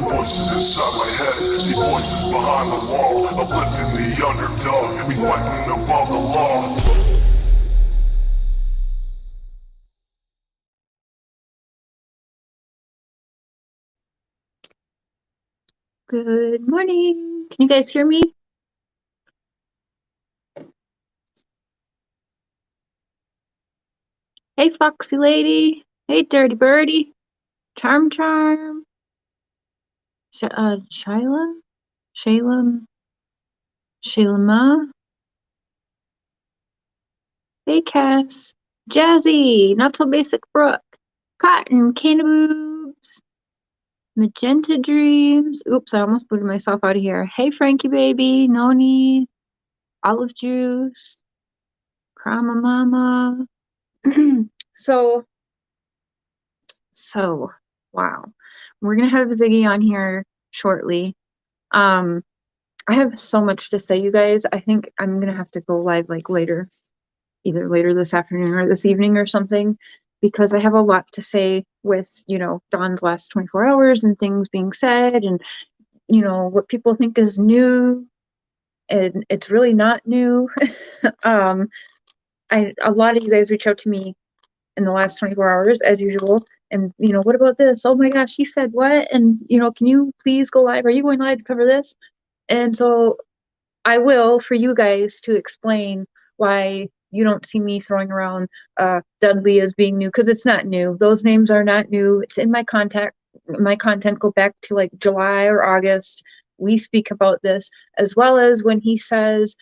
voices inside my head. See voices behind the wall, uplifting the underdog. We fighting above the law. Good morning. Can you guys hear me? Hey, Foxy Lady. Hey, Dirty Birdie. Charm. Shyla? Shaylama? Hey, Cass. Jazzy. Not So Basic Brooke. Cotton. Candy Boobs. Magenta Dreams. Oops, I almost booted myself out of here. Hey, Frankie Baby. Noni. Olive Juice. Krama Mama. So, wow. We're gonna have Ziggy on here shortly. I have so much to say, you guys. I think I'm gonna have to go live like later, either later this afternoon or this evening or something, because I have a lot to say with, Dawn's last 24 hours and things being said and, what people think is new, and it's really not new. A lot of you guys reach out to me in the last 24 hours, as usual. And, what about this? Oh my gosh, she said what? And, can you please go live? Are you going live to cover this? And so I will, for you guys to explain why you don't see me throwing around Dudley as being new, because it's not new. Those names are not new. It's in my content. My content go back to like July or August. We speak about this, as well as when he says,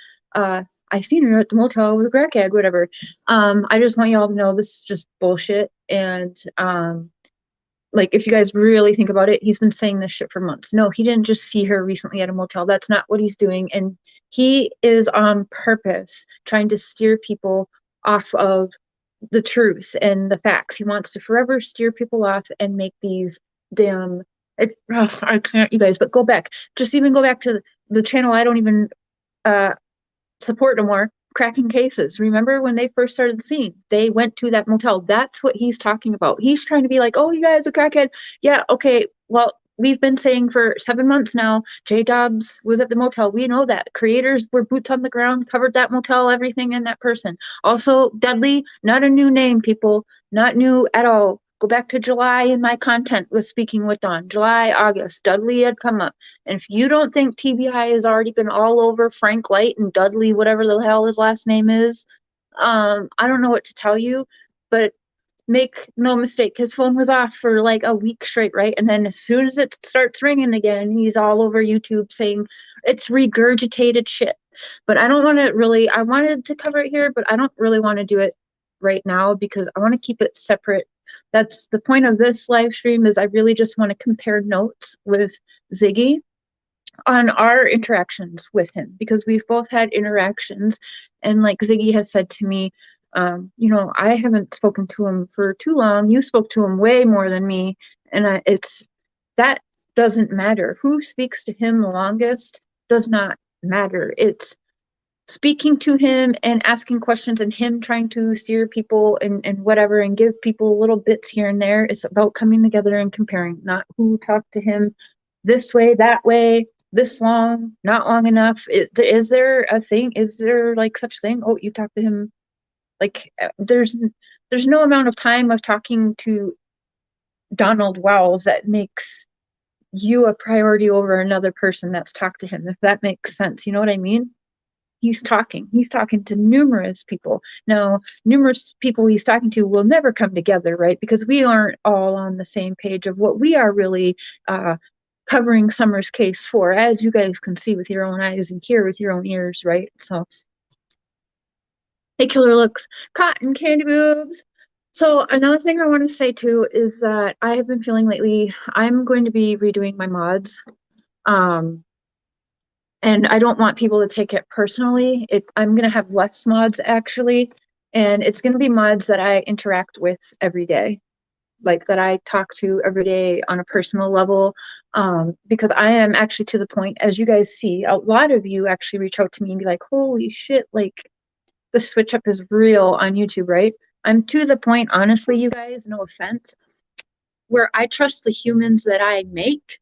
I seen her at the motel with a crackhead, whatever. I just want y'all to know this is just bullshit. And like, if you guys really think about it, he's been saying this shit for months. No, he didn't just see her recently at a motel. That's not what he's doing. And he is on purpose trying to steer people off of the truth and the facts. He wants to forever steer people off and make these damn, I can't, you guys, but go back. Just even go back to the channel I don't even support no more, Cracking Cases. Remember when they first started the scene? They went to that motel. That's what he's talking about. He's trying to be like, oh, you guys are crackhead. Yeah, okay, well, we've been saying for 7 months now, J Dobbs was at the motel. We know that. Creators were boots on the ground, covered that motel, everything in that person. Also, Dudley, not a new name, people. Not new at all. Go back to July in my content with Speaking with Dawn. July, August, Dudley had come up. And if you don't think TBI has already been all over Frank Light and Dudley, whatever the hell his last name is, I don't know what to tell you, but make no mistake, his phone was off for like a week straight, right? And then as soon as it starts ringing again, he's all over YouTube saying it's regurgitated shit. But I don't want to really, I wanted to cover it here, but I don't really want to do it right now because I want to keep it separate. That's the point of this live stream, is I really just want to compare notes with Ziggy on our interactions with him, because we've both had interactions. And like Ziggy has said to me, I haven't spoken to him for too long. You spoke to him way more than me. And that doesn't matter. Who speaks to him the longest does not matter. It's speaking to him and asking questions and him trying to steer people and whatever and give people little bits here and there. It's about coming together and comparing, not who talked to him this way, that way, this long, not long enough. Is there a thing? Is there like such thing? Oh, you talked to him. Like there's no amount of time of talking to Donald Wells that makes you a priority over another person that's talked to him, if that makes sense. You know what I mean? He's talking to numerous people. Now, numerous people he's talking to will never come together, right? Because we aren't all on the same page of what we are really covering Summer's case for, as you guys can see with your own eyes and hear with your own ears, right? So, hey, Killer Looks, Cotton Candy Boobs. So another thing I want to say too is that I have been feeling lately, I'm going to be redoing my mods. And I don't want people to take it personally. I'm going to have less mods, actually. And it's going to be mods that I interact with every day, like that I talk to every day on a personal level. Because I am actually to the point, as you guys see, a lot of you actually reach out to me and be like, holy shit, like the switch up is real on YouTube, right? I'm to the point, honestly, you guys, no offense, where I trust the humans that I make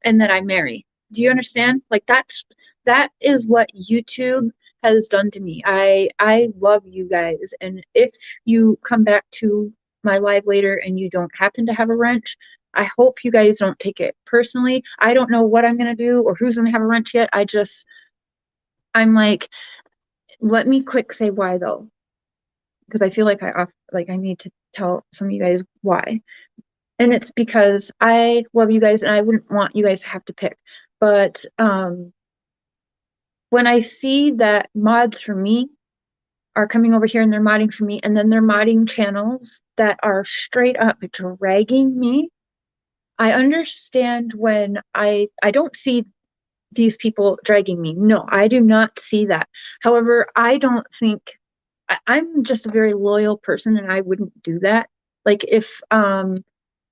and then I marry. Do you understand? Like that is what YouTube has done to me. I love you guys, and if you come back to my live later and you don't happen to have a wrench, I hope you guys don't take it personally. I don't know what I'm gonna do or who's gonna have a wrench yet. I'm like, let me quick say why though, because I feel like I need to tell some of you guys why. And it's because I love you guys and I wouldn't want you guys to have to pick. But when I see that mods for me are coming over here and they're modding for me, and then they're modding channels that are straight up dragging me, I understand when I don't see these people dragging me. No, I do not see that. However, I don't think I'm just a very loyal person and I wouldn't do that. Like if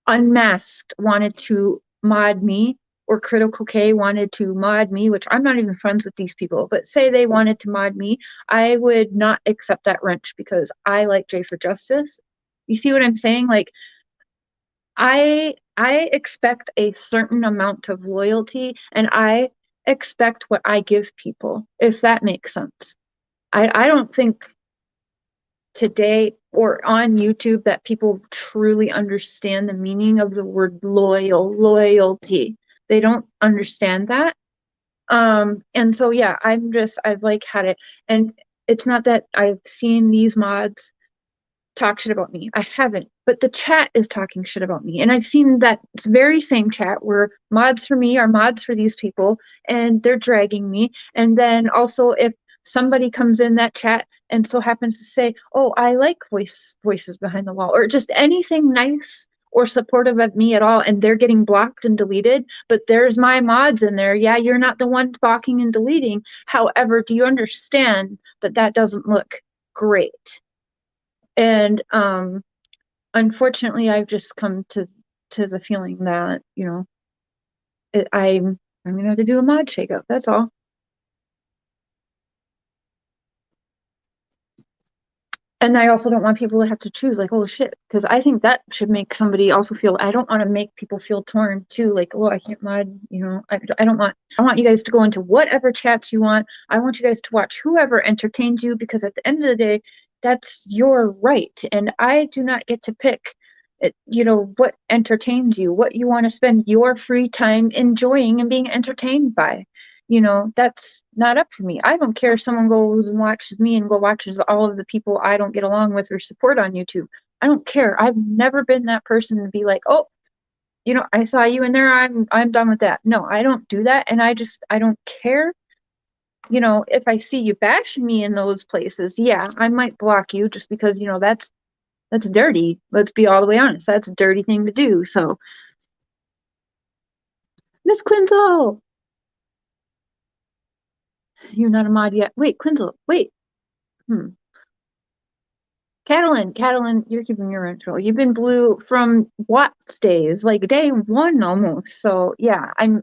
Unmasked wanted to mod me, or Critical K wanted to mod me, which I'm not even friends with these people, but say they wanted to mod me, I would not accept that wrench because I like Jayis4Justice. You see what I'm saying? Like I expect a certain amount of loyalty and I expect what I give people, if that makes sense. I don't think today or on YouTube that people truly understand the meaning of the word loyalty. They don't understand that. And so yeah, I've like had it, and it's not that I've seen these mods talk shit about me. I haven't, but the chat is talking shit about me. And I've seen that very same chat where mods for me are mods for these people and they're dragging me. And then also if somebody comes in that chat and so happens to say, oh, I like voices behind the wall, or just anything nice or supportive of me at all, and they're getting blocked and deleted, but there's my mods in there. Yeah, you're not the one blocking and deleting. However, do you understand that that doesn't look great? And unfortunately, I've just come to the feeling that, I'm gonna have to do a mod shakeup. That's all. And I also don't want people to have to choose, like, oh shit, because I think that should make somebody also feel. I don't want to make people feel torn too, like, oh, I can't mod. I don't want. I want you guys to go into whatever chats you want. I want you guys to watch whoever entertains you, because at the end of the day, that's your right, and I do not get to pick. What entertains you, what you want to spend your free time enjoying and being entertained by. That's not up for me. I don't care if someone goes and watches me and watches all of the people I don't get along with or support on YouTube. I don't care. I've never been that person to be like, oh, I saw you in there. I'm done with that. No, I don't do that. And I don't care. If I see you bashing me in those places, yeah, I might block you just because, that's dirty. Let's be all the way honest. That's a dirty thing to do. So, Miss Quinzel, you're not a mod yet. Wait, Quinzel, wait. Catalin, you're keeping your intro. You've been blue from Watts days, like day one almost. So yeah, I'm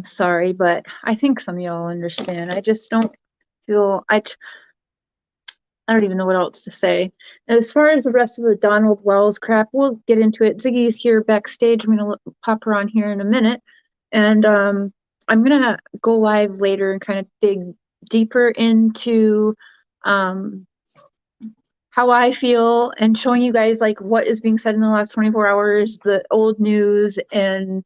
sorry, but I think some of y'all understand. I just don't feel, I don't even know what else to say. As far as the rest of the Donald Wells crap, we'll get into it. Ziggy's here backstage. I'm gonna pop her on here in a minute, and I'm gonna go live later and kind of dig deeper into how I feel and showing you guys like what is being said in the last 24 hours, the old news, and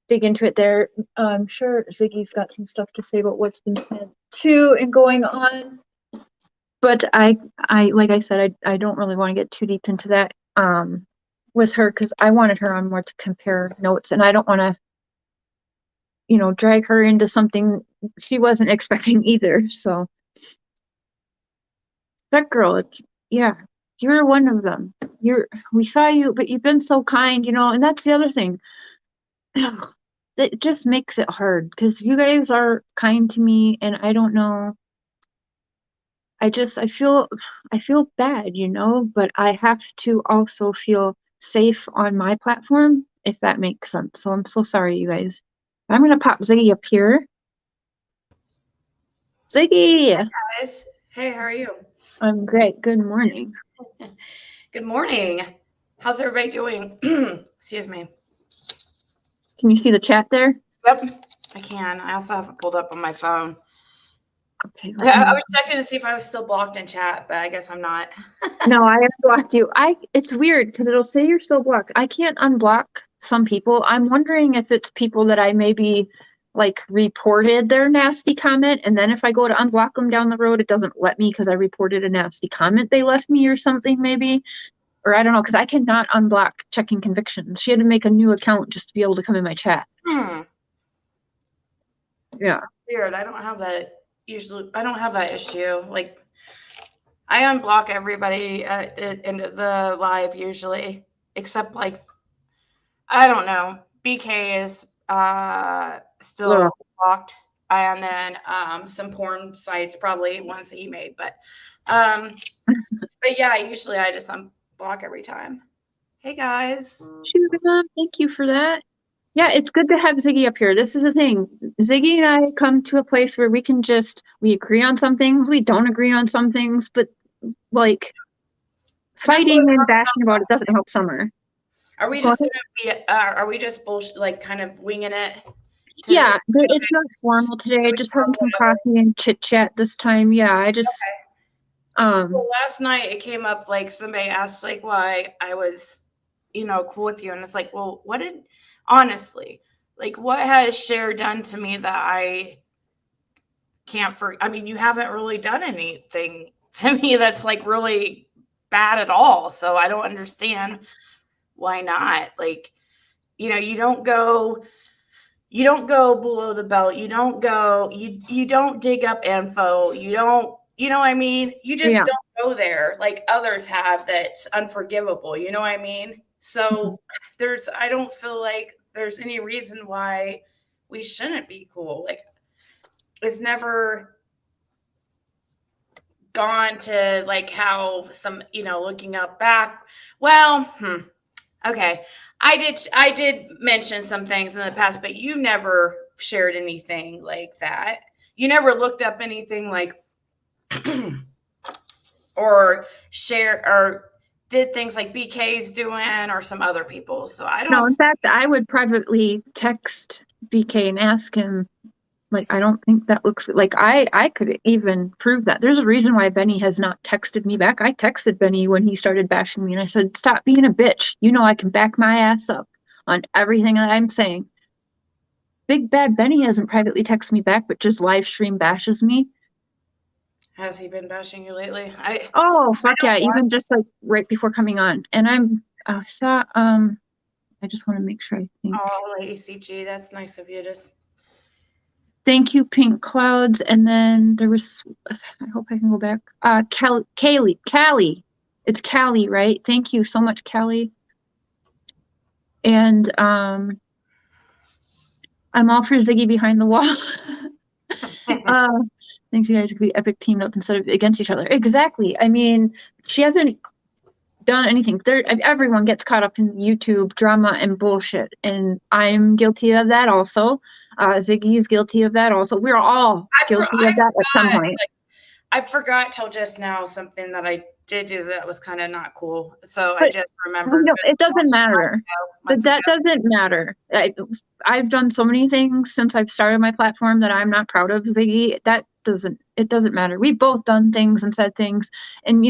dig into it there. I'm sure Ziggy's got some stuff to say about what's been said too and going on. But I like I said, I don't really want to get too deep into that with her, because I wanted her on more to compare notes, and I don't want to, drag her into something she wasn't expecting either. So that girl, yeah, you're one of them. We saw you, but you've been so kind, and that's the other thing. It just makes it hard because you guys are kind to me, and I don't know. I feel bad, but I have to also feel safe on my platform, if that makes sense. So I'm so sorry, you guys. I'm gonna pop Ziggy up here. Ziggy! Hi guys. Hey, how are you? I'm great. Good morning. Good morning. How's everybody doing? Excuse me. Can you see the chat there? Yep, I can. I also have it pulled up on my phone. Okay. I was checking to see if I was still blocked in chat, but I guess I'm not. No, I have blocked you. It's weird because it'll say you're still blocked. I can't unblock some people. I'm wondering if it's people that I maybe like reported their nasty comment, and then if I go to unblock them down the road, it doesn't let me because I reported a nasty comment they left me or something maybe. Or I don't know, because I cannot unblock checking convictions. She had to make a new account just to be able to come in my chat. Yeah. Weird. I don't have that usually. I don't have that issue. Like, I unblock everybody into the live usually, except like, I don't know. BK is still blocked, and then some porn sites, probably ones that he made. But yeah, usually I just unblock every time. Hey guys. Thank you for that. Yeah, it's good to have Ziggy up here. This is the thing. Ziggy and I come to a place where we agree on some things, we don't agree on some things, but like fighting and bashing about it doesn't help Summer. Are we just are we just bullshit, like kind of winging it? Yeah, it's not formal today. So just having some coffee and chit chat this time. Yeah, I just well, last night it came up like somebody asked like why I was, cool with you, and it's like, well, honestly, like what has Cher done to me that I can't I mean, you haven't really done anything to me that's like really bad at all. So I don't understand why not. Like, you don't go below the belt. You don't go, you don't dig up info. You don't, what I mean? You just don't go there like others have. That's unforgivable. You know what I mean? So I don't feel like there's any reason why we shouldn't be cool. Like, it's never gone to like how some, looking up back. Well, okay. I did mention some things in the past, but you never shared anything like that. You never looked up anything like or share or did things like BK's doing or some other people. So I don't know. In fact, I would privately text BK and ask him, like, I don't think that looks like I could even prove that. There's a reason why Benny has not texted me back. I texted Benny when he started bashing me and I said, stop being a bitch. I can back my ass up on everything that I'm saying. Big Bad Benny hasn't privately texted me back, but just live stream bashes me. Has he been bashing you lately? Fuck yeah. Even just like right before coming on. And I just want to make sure I think. Oh, Lady CG, that's nice of you. Thank you, Pink Clouds. And then there was, I hope I can go back. Callie. It's Callie, right? Thank you so much, Callie. And I'm all for Ziggy behind the wall. Thanks, you guys could be epic teamed up instead of against each other. Exactly. I mean, she hasn't done anything. Everyone gets caught up in YouTube drama and bullshit, and I'm guilty of that also. Ziggy's guilty of that also. We're all guilty of that at some point. I forgot till just now something that I did do that was kind of not cool. So I just remembered. No, it doesn't matter. But that doesn't matter. I've done so many things since I've started my platform that I'm not proud of, Ziggy. It doesn't matter. We've both done things and said things. And,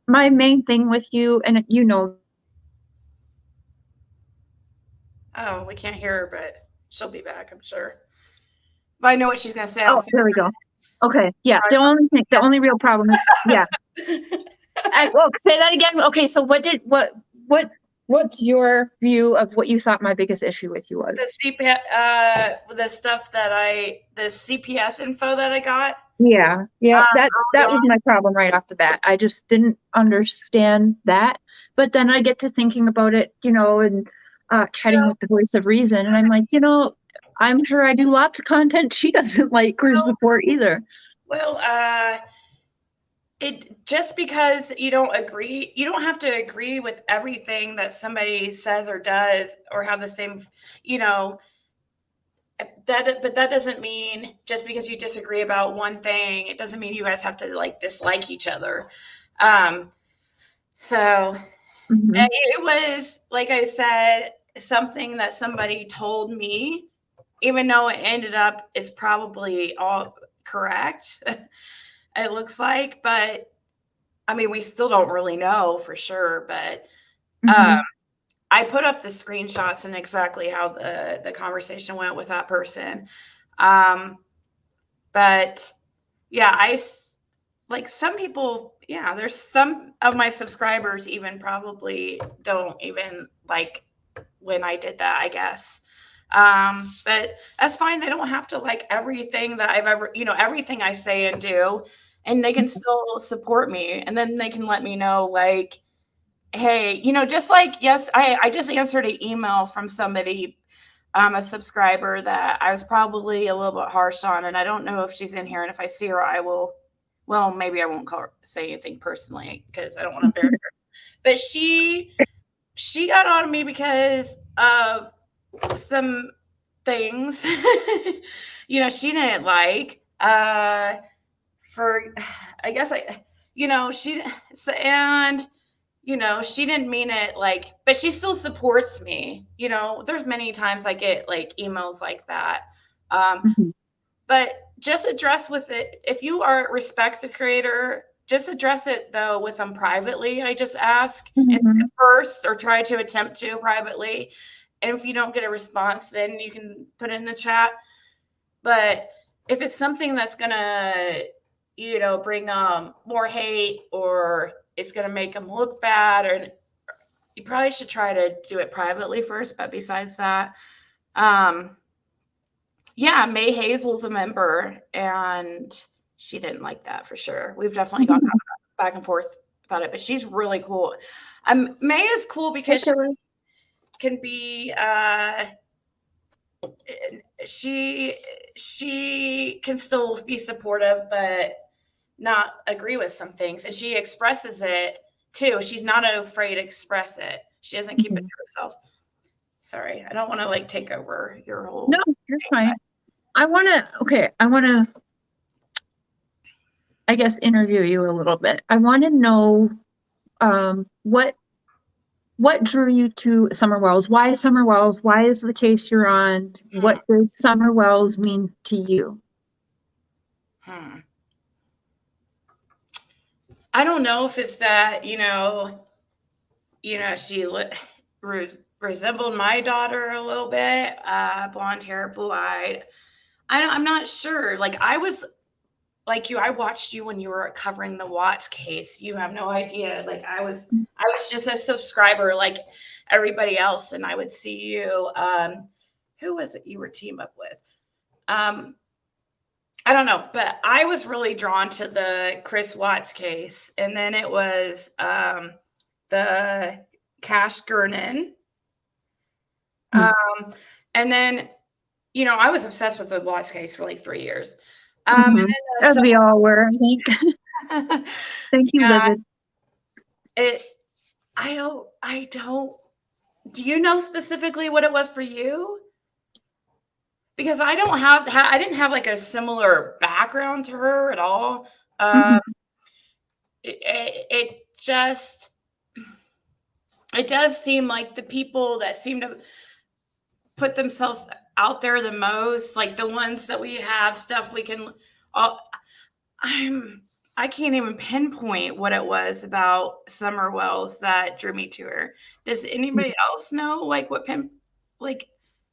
my main thing with you, and Oh, we can't hear her, but she'll be back, I'm sure. But I know what she's going to say. Oh, there we go. Okay, yeah. The only real problem is, yeah. Say that again. Okay, so what's your view of what you thought my biggest issue with you was? The CPS info that I got. Yeah, that was my problem right off the bat. I just didn't understand that. But then I get to thinking about it, and chatting with the voice of reason, and I'm like, I'm sure I do lots of content she doesn't like or support either. Well, it just because you don't agree, you don't have to agree with everything that somebody says or does or have the same, but that doesn't mean just because you disagree about one thing, it doesn't mean you guys have to like dislike each other. So Mhm. It was, like I said, something that somebody told me, even though it ended up is probably all correct, it looks like. But I mean, we still don't really know for sure. But Mhm. I put up the screenshots and exactly how the conversation went with that person. But yeah, like some people, yeah, there's some of my subscribers even probably don't even like when I did that, I guess. But that's fine. They don't have to like everything that I've ever, everything I say and do, and they can still support me. And then they can let me know, like, hey, just like, yes, I just answered an email from somebody, a subscriber that I was probably a little bit harsh on, and I don't know if she's in here. And if I see her, I will, well, maybe I won't say anything personally because I don't want to embarrass her. But she got on me because of some things, she didn't like. For I guess she and she didn't mean it like, but she still supports me. There's many times I get like emails like that. Mhm. But just address with it. If you are respect the creator, just address it though with them privately. I just ask and Mhm. first, or try to attempt to privately. And if you don't get a response, then you can put it in the chat. But if it's something that's gonna, bring more hate, or it's gonna make them look bad, or you probably should try to do it privately first. But besides that, yeah, May Hazel's a member, and she didn't like that for sure. We've definitely gone back and forth about it, but she's really cool. May is cool because she Okay. can be she can still be supportive but not agree with some things, and she expresses it too. She's not afraid to express it. She doesn't keep it Mhm. to herself. Sorry, I don't want to like take over your No, whole you're thing, fine. I want to, I guess, interview you a little bit. I want to know what drew you to Summer Wells? Why Summer Wells? Why is the case you're on? but What does Summer Wells mean to you? I don't know if it's that she resembled my daughter a little bit, blonde hair, blue eyed. I'm not sure. Like I was like you, I watched you when you were covering the Watts case. You have no idea. Like I was just a subscriber like everybody else, and I would see you. Who was it you were team up with? I don't know, but I was really drawn to the Chris Watts case, and then it was the Cash Gurnan. Hmm. And then, I was obsessed with the Watts case for like 3 years. And Mhm. then As we all were, I think. Thank you, yeah, Livid. it. I don't. Do you know specifically what it was for you? Because I don't I didn't have like a similar background to her at all. Mhm. It just it does seem like the people that seem to put themselves out there the most, like the ones that we have stuff we can all I can't even pinpoint what it was about Summer Wells that drew me to her. Does anybody else know like like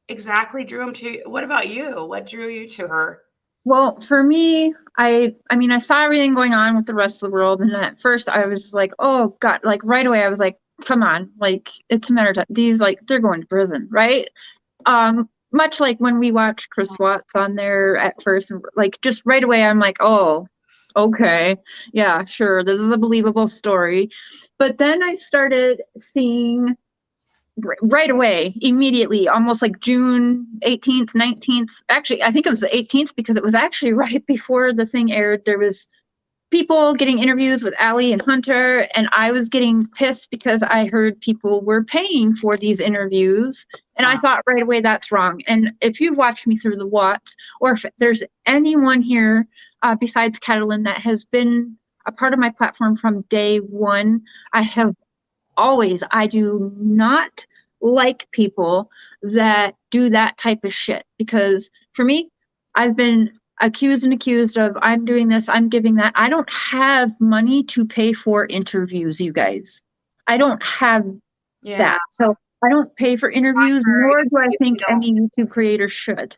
exactly drew him to? What about you? What drew you to her? Well, for me, I mean, I saw everything going on with the rest of the world, and at first I was like, oh God, like right away I was like, come on, like it's a matter of time. These like they're going to prison, right? Much like when we watched Chris Watts on there at first, and like just right away I'm like, oh, okay, yeah, sure, this is a believable story. But then I started seeing right away, immediately, almost like June 18th, 19th. Actually, I think it was the 18th because it was actually right before the thing aired. There was people getting interviews with Allie and Hunter, and I was getting pissed because I heard people were paying for these interviews. And I thought right away that's wrong. And if you've watched me through the Watts, or if there's anyone here besides Catalin that has been a part of my platform from day one, I have always, I do not like people that do that type of shit, because for me, I've been accused of I'm doing this, I'm giving that. I don't have money to pay for interviews, you guys. I don't have that. So I don't pay for interviews, nor do I think any YouTube creator should.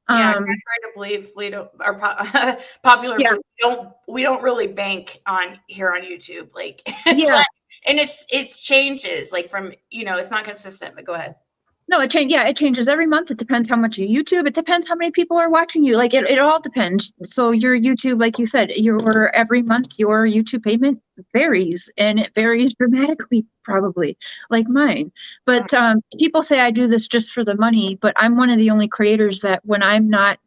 Yeah, I try to believe we don't, our popular belief, we don't really bank on here on YouTube. Like, it's like, and it's changes like from, it's not consistent, but go ahead. No, it changes every month. It depends how much you YouTube. It depends how many people are watching you. Like it all depends. So your YouTube, like you said, every month your YouTube payment varies, and it varies dramatically, probably like mine. But people say I do this just for the money, but I'm one of the only creators that when I'm not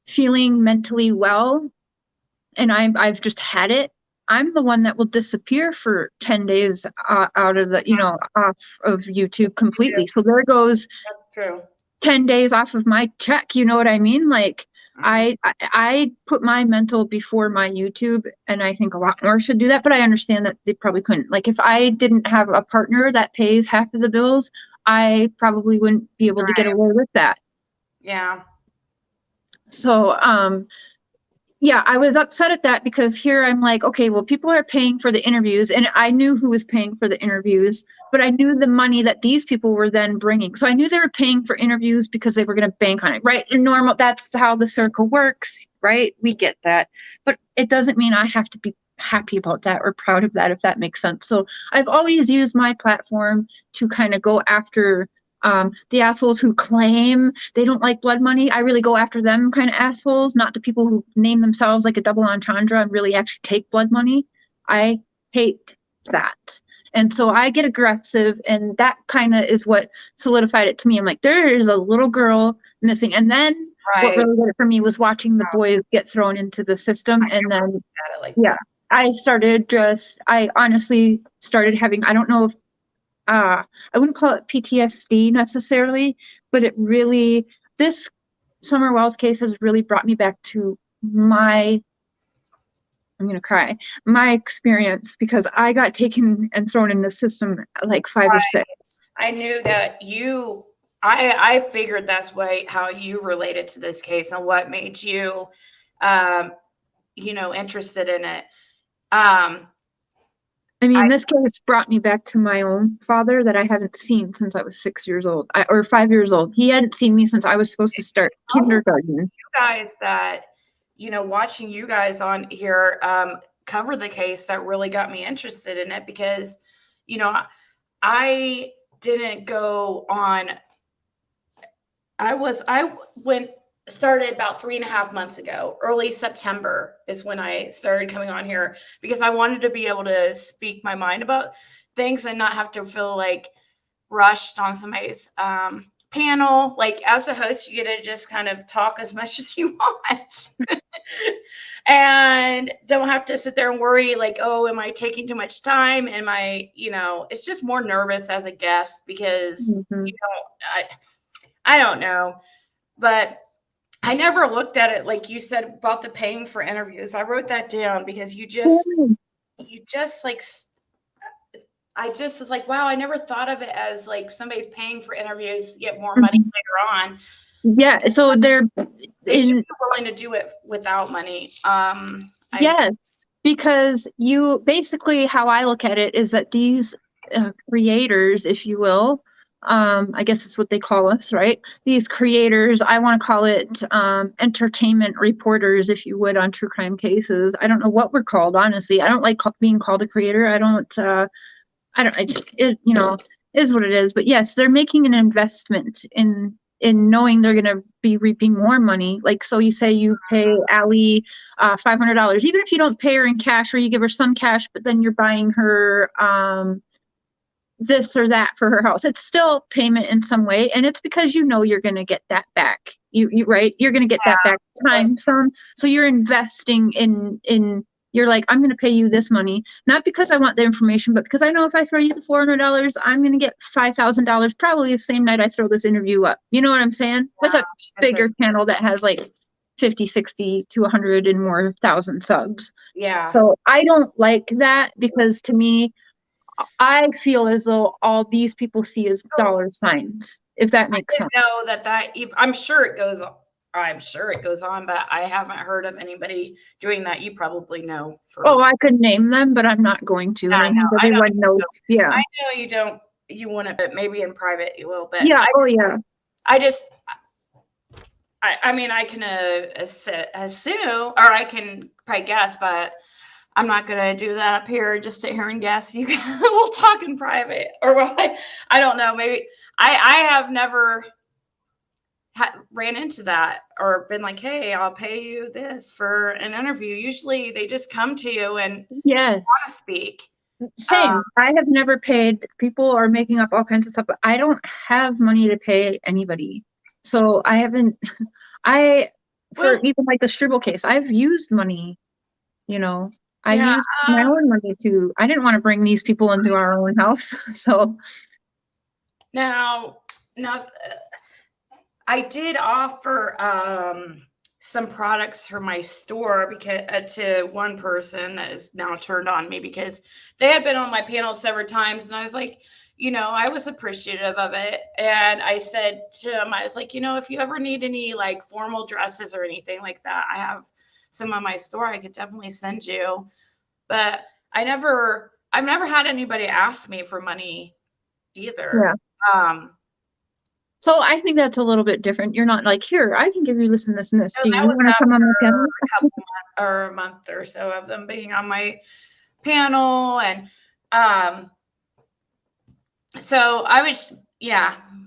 feeling mentally well and I've just had it, I'm the one that will disappear for 10 days out of the, off of YouTube completely. So there goes 10 days off of my check. You know what I mean? Like I put my mental before my YouTube, and I think a lot more should do that, but I understand that they probably couldn't. Like if I didn't have a partner that pays half of the bills, I probably wouldn't be able to get away with that. Yeah. So, yeah, I was upset at that, because here I'm like, okay, well, people are paying for the interviews, and I knew who was paying for the interviews, but I knew the money that these people were then bringing. So I knew they were paying for interviews because they were going to bank on it, right? And normal, that's how the circle works, right? We get that. But it doesn't mean I have to be happy about that or proud of that, if that makes sense. So I've always used my platform to kind of go after the assholes who claim they don't like blood money. I really go after them kind of assholes, not the people who name themselves like a double entendre and really actually take blood money. I hate that. And so I get aggressive, and that kind of is what solidified it to me. I'm like, there is a little girl missing. And then what really did it for me was watching the boys get thrown into the system. And then, I honestly started having, I don't know if, I wouldn't call it PTSD necessarily, but it really, this Summer Wells case has really brought me back to I'm going to cry, my experience, because I got taken and thrown in the system like 5 or 6. I knew that I figured that's how you related to this case and what made you, interested in it. This case brought me back to my own father that I haven't seen since I was 6 years old, or 5 years old. He hadn't seen me since I was supposed to start kindergarten. You guys that, watching you guys on here cover the case, that really got me interested in it, because, I didn't go on. Started about 3.5 months ago. Early September is when I started coming on here, because I wanted to be able to speak my mind about things and not have to feel like rushed on somebody's panel. Like as a host, you get to just kind of talk as much as you want and don't have to sit there and worry like, oh, am I taking too much time? Am I, it's just more nervous as a guest, because I don't know, but I never looked at it like you said about the paying for interviews. I wrote that down because I just was like, wow, I never thought of it as like somebody's paying for interviews to get more money later on. Yeah, so they should be willing to do it without money. Yes, because you basically, how I look at it is that these creators, if you will, I guess that's what they call us, right? These creators, I want to call it entertainment reporters, if you would, on true crime cases. I don't know what we're called, honestly. I don't like being called a creator. It is what it is. But yes, they're making an investment in knowing they're going to be reaping more money. Like, so you say you pay Allie $500, even if you don't pay her in cash, or you give her some cash, but then you're buying her this or that for her house. It's still payment in some way, and it's because you're going to get that back. You're going to get that back time some. So you're investing in you're like, I'm going to pay you this money, not because I want the information, but because I know if I throw you the $400, I'm going to get $5,000 probably the same night I throw this interview up. You know what I'm saying? With a bigger channel that has like 50, 60 to 100 and more thousand subs. Yeah. So I don't like that, because to me, I feel as though all these people see is dollar signs, if that makes sense. Know that I'm sure it goes on. I'm sure it goes on, but I haven't heard of anybody doing that. You probably know. I could name them, but I'm not going to. And I think everyone knows. Yeah. I know you don't. You want it, but maybe in private you will. But yeah. I mean, I can assume, or I can probably guess, but I'm not going to do that up here. Just sit here and guess. We'll talk in private, or I don't know. Maybe I have never ran into that or been like, hey, I'll pay you this for an interview. Usually they just come to you and want to speak. Same. I have never paid. People are making up all kinds of stuff, but I don't have money to pay anybody. So I haven't, even like the Struble case, I've used money, I used my own money too. I didn't want to bring these people into our own house. So now I did offer some products for my store because to one person that is now turned on me because they had been on my panel several times, and I was like, I was appreciative of it, and I said to them, I was like, if you ever need any like formal dresses or anything like that, I have some on my store I could definitely send you. But I've never had anybody ask me for money either. Yeah. So I think that's a little bit different. You're not like, here, I can give you this and this and this. Do you want to come on my panel? A couple months or a month or so of them being on my panel. And so I was,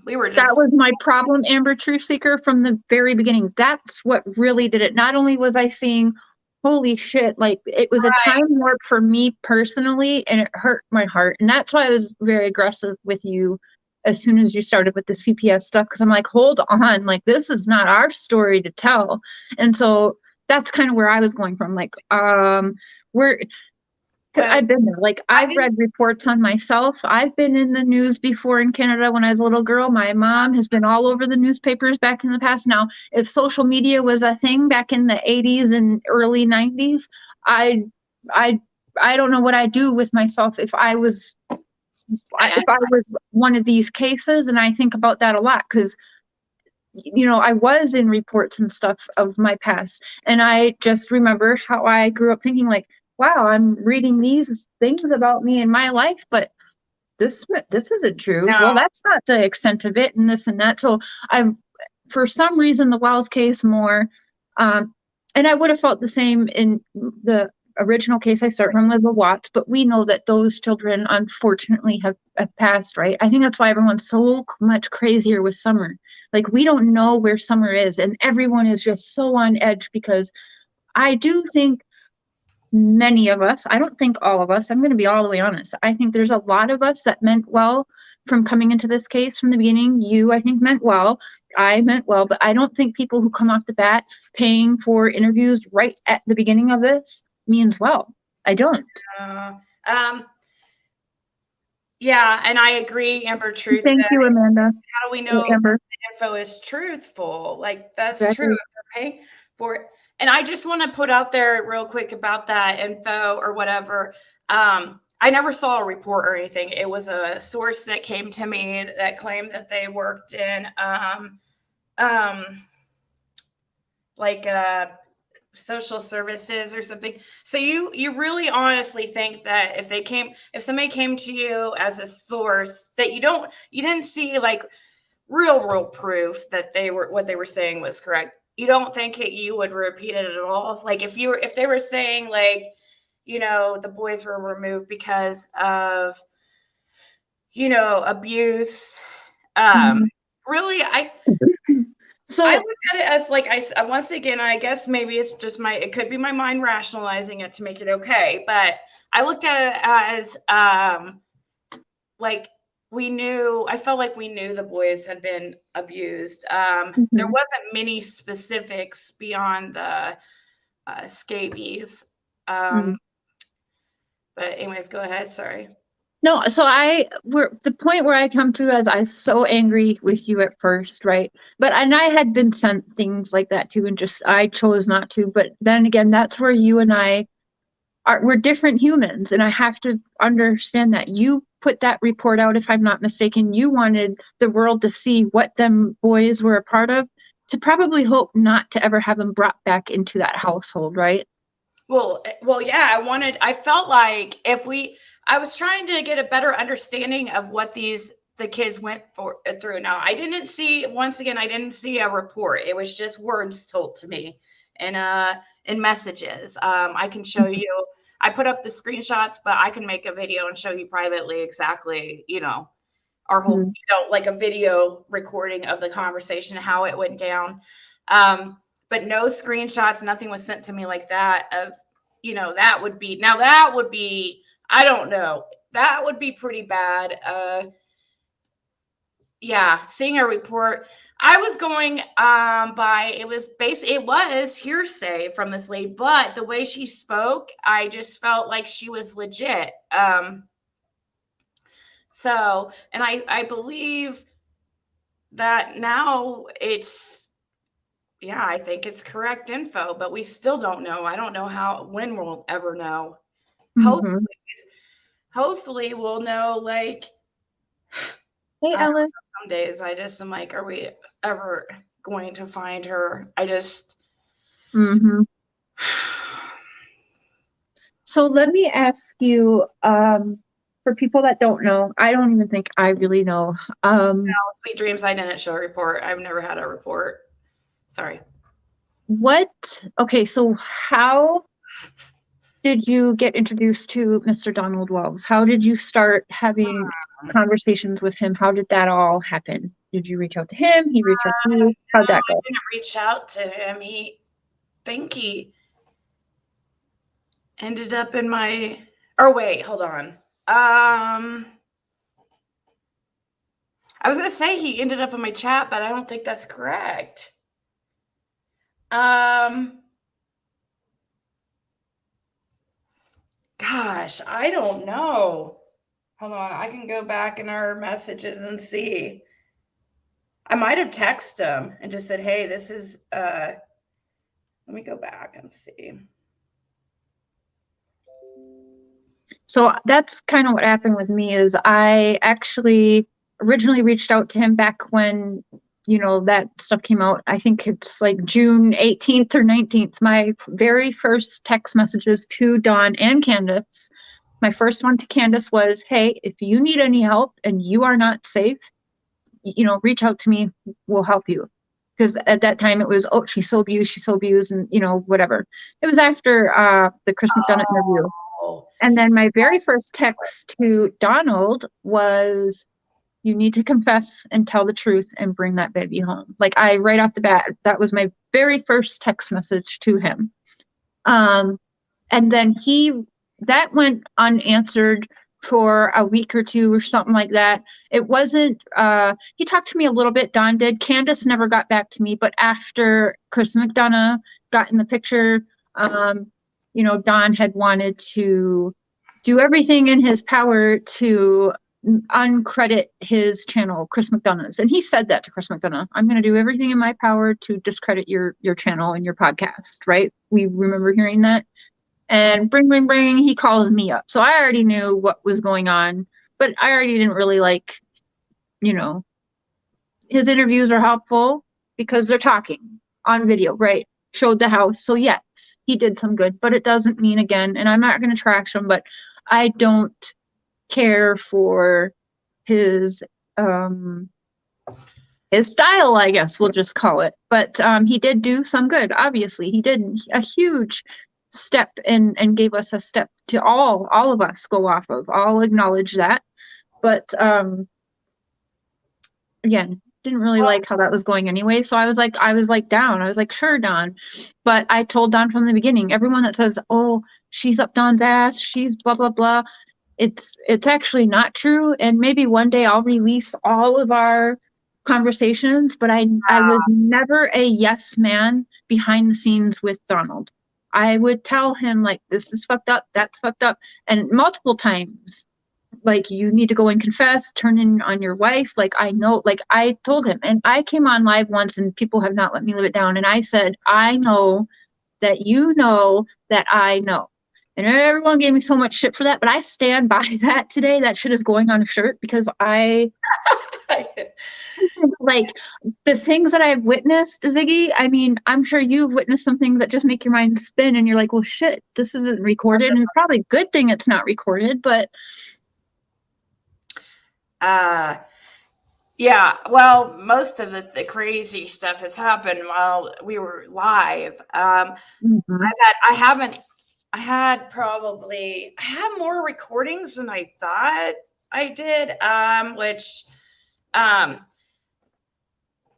we were just. That was my problem, Amber Truth Seeker, from the very beginning. That's what really did it. Not only was I seeing, holy shit, like it was a time warp for me personally, and it hurt my heart. And that's why I was very aggressive with you as soon as you started with the CPS stuff, because I'm like, hold on, like this is not our story to tell. And so that's kind of where I was going from, like, I've been there. Like I've read reports on myself. I've been in the news before in Canada when I was a little girl. My mom has been all over the newspapers back in the past. Now, if social media was a thing back in the 80s and early 90s, I don't know what I'd do with myself if I was one of these cases. And I think about that a lot because, I was in reports and stuff of my past. And I just remember how I grew up thinking like, wow, I'm reading these things about me in my life, but this isn't true. No. Well, that's not the extent of it and this and that. So for some reason, the Wells case more, and I would have felt the same in the original case I start from with the Watts, but we know that those children unfortunately have passed, right? I think that's why everyone's so much crazier with Summer. Like we don't know where Summer is, and everyone is just so on edge because I do think many of us, I don't think all of us, I'm going to be all the way honest. I think there's a lot of us that meant well from coming into this case from the beginning. You, I think, meant well. I meant well, but I don't think people who come off the bat paying for interviews right at the beginning of this means well. I don't. Yeah, and I agree, Amber Truth. Thank you, Amanda. How do we know the info is truthful? Like that's true. Okay, for it. And I just want to put out there real quick about that info or whatever. I never saw a report or anything. It was a source that came to me that claimed that they worked in social services or something. So you really honestly think that if somebody came to you as a source that you didn't see like real proof that what they were saying was correct, you don't think you would repeat it at all? Like if they were saying like, the boys were removed because of, abuse. Really, I look at it as like, once again, I guess maybe it's just it could be my mind rationalizing it to make it okay. But I looked at it as like I felt like we knew the boys had been abused. There wasn't many specifics beyond the scabies. But anyways, go ahead. Sorry. No, so the point where I come to is I was so angry with you at first, right? And I had been sent things like that too, and I chose not to. But then again, that's where you and I we're different humans, and I have to understand that. You put that report out, if I'm not mistaken. You wanted the world to see what them boys were a part of, to probably hope not to ever have them brought back into that household, right? Well, yeah, I felt like I was trying to get a better understanding of what the kids went through. Now, I didn't see a report. It was just words told to me in messages. I can show you, I put up the screenshots, but I can make a video and show you privately exactly, our whole, like a video recording of the conversation, how it went down. But no screenshots, nothing was sent to me like that of, that would be, I don't know, that would be pretty bad. Yeah, seeing a report, I was going by, it was hearsay from this lady, but the way she spoke, I just felt like she was legit. So, and I believe that now I think it's correct info, but we still don't know. I don't know when we'll ever know. Mm-hmm. Hopefully we'll know, like, hey, Ellen. Some days I just am like, are we ever going to find her? Mm-hmm. So let me ask you, for people that don't know, I don't even think I really know. No, sweet dreams, I didn't show a report. I've never had a report. Sorry. Okay, so how did you get introduced to Mr. Donald Wells? How did you start having conversations with him? How did that all happen? Did you reach out to him? He reached out to you? How'd that go? I didn't reach out to him. He ended up in my, wait, hold on. I was going to say he ended up in my chat, but I don't think that's correct. Gosh, I don't know. Hold on. I can go back in our messages and see. I might have texted him and just said, hey, this is, let me go back and see. So that's kind of what happened with me. Is I actually originally reached out to him back when, that stuff came out. I think it's like June 18th or 19th. My very first text messages to Dawn and Candace. My first one to Candace was, hey, if you need any help and you are not safe, reach out to me. We'll help you. Because at that time it was, oh, she's so abused, and, whatever. It was after the Chris McDonough interview. And then my very first text to Donald was, you need to confess and tell the truth and bring that baby home. Like, right off the bat, that was my very first text message to him. And then that went unanswered for a week or two or something like that. It wasn't, he talked to me a little bit, Don did. Candace never got back to me, but after Chris McDonough got in the picture, Don had wanted to do everything in his power to uncredit his channel, Chris McDonough's. And he said that to Chris McDonough. I'm going to do everything in my power to discredit your channel and your podcast, right? We remember hearing that. And bring, he calls me up. So I already knew what was going on, but I already didn't really like, his interviews are helpful because they're talking on video, right? Showed the house. So yes, he did some good, but it doesn't mean, again, and I'm not going to trash him, but I don't care for his style, I guess we'll just call it. But he did do some good. Obviously, he did a huge step and gave us a step to all of us go off of. I'll acknowledge that. But again, didn't really like how that was going anyway. So I was like down. I was like, sure, Don. But I told Don from the beginning, everyone that says, oh, she's up Don's ass, she's blah, blah, blah. It's actually not true. And maybe one day I'll release all of our conversations, but I was never a yes man behind the scenes with Donald. I would tell him, like, this is fucked up, that's fucked up. And multiple times, like, you need to go and confess, turn in on your wife. Like, I know, like, I told him, and I came on live once and people have not let me live it down. And I said, I know that you know that I know. And everyone gave me so much shit for that, but I stand by that today. That shit is going on a shirt because I like the things that I've witnessed, Ziggy. I mean, I'm sure you've witnessed some things that just make your mind spin and you're like, well, shit, this isn't recorded. And it's probably a good thing it's not recorded, but. Yeah, well, most of the crazy stuff has happened while we were live. I had more recordings than I thought I did, which I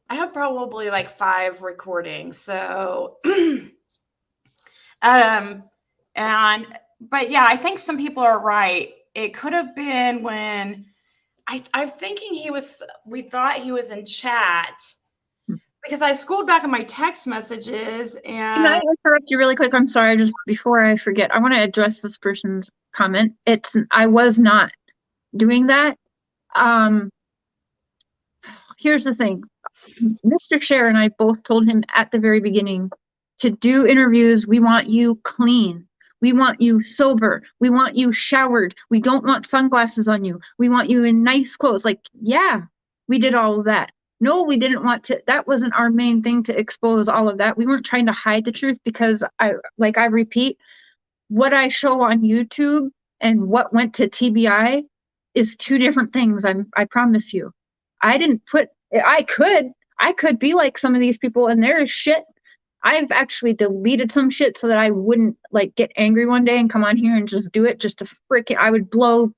have probably like 5 recordings. So, but yeah, I think some people are right. It could have been when I'm thinking we thought he was in chat because I scrolled back on my text messages and. Can I interrupt you really quick? I'm sorry, just before I forget, I want to address this person's comment. I was not doing that. Here's the thing. Mr. Cher and I both told him at the very beginning to do interviews. We want you clean. We want you sober. We want you showered. We don't want sunglasses on you. We want you in nice clothes. Like, yeah, we did all of that. No, we didn't want to. That wasn't our main thing to expose all of that. We weren't trying to hide the truth because I repeat, what I show on YouTube and what went to TBI is 2 different things. I promise you. I could be like some of these people and there is shit. I've actually deleted some shit so that I wouldn't like get angry one day and come on here and just do it just to freaking, I would blow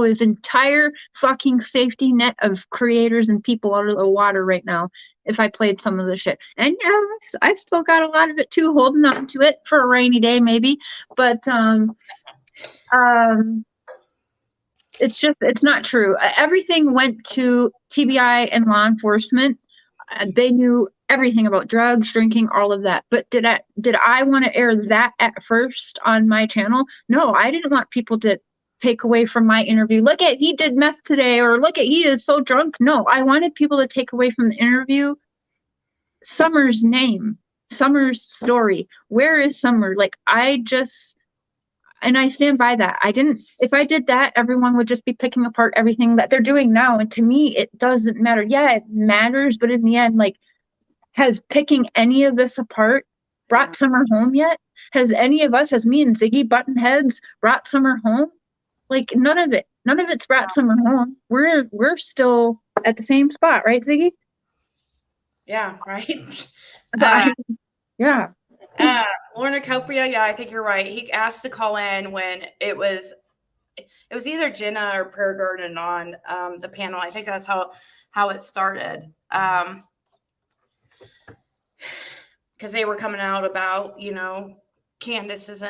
his entire fucking safety net of creators and people out of the water right now if I played some of the shit. And yeah, I've still got a lot of it too, holding on to it for a rainy day maybe. But it's not true. Everything went to TBI and law enforcement. They knew everything about drugs, drinking, all of that. But did I want to air that at first on my channel? No, I didn't want people to take away from my interview. Look at, he did meth today, or look at, he is so drunk. No, I wanted people to take away from the interview Summer's name, Summer's story. Where is Summer? Like, and I stand by that. If I did that, everyone would just be picking apart everything that they're doing now. And to me, it doesn't matter. Yeah, it matters. But in the end, like, has picking any of this apart brought Summer home yet? Has any of us, has me and Ziggy button heads brought Summer home? Like, none of it's brought Summer home. We're still at the same spot, right, Ziggy? Yeah, right. Yeah. Lorna Copria, yeah, I think you're right. He asked to call in when it was either Jenna or Prayer Garden on the panel. I think that's how it started. Because they were coming out about, Candace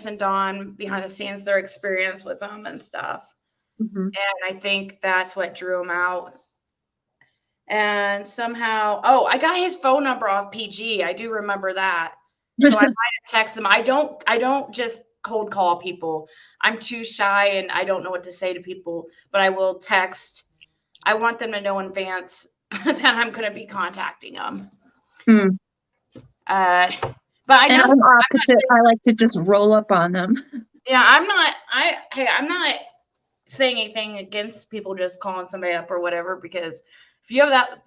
and Dawn behind the scenes, their experience with them and stuff. Mm-hmm. And I think that's what drew him out. And somehow, I got his phone number off PG. I do remember that. So I might have texted him. I don't just cold call people. I'm too shy and I don't know what to say to people, but I will text. I want them to know in advance that I'm going to be contacting them. But I know I'm opposite. I like to just roll up on them. Yeah, I'm not saying anything against people just calling somebody up or whatever, because if you have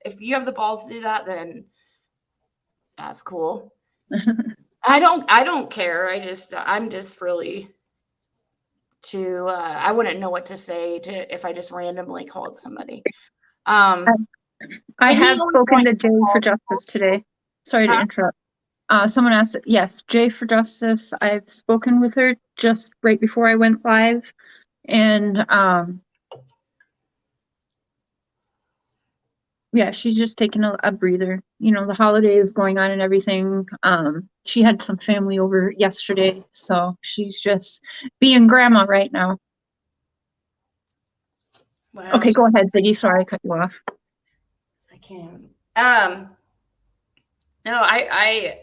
if you have the balls to do that, then that's cool. I don't care. I'm just really I wouldn't know what to say if I just randomly called somebody. I have spoken to Jayis4Justice today. Sorry to interrupt. Someone asked, yes, Jayis4Justice. I've spoken with her just right before I went live. And yeah, she's just taking a breather. The holidays going on and everything. She had some family over yesterday, so she's just being grandma right now. Wow. Okay, go ahead, Ziggy. Sorry, I cut you off. I can't. No, I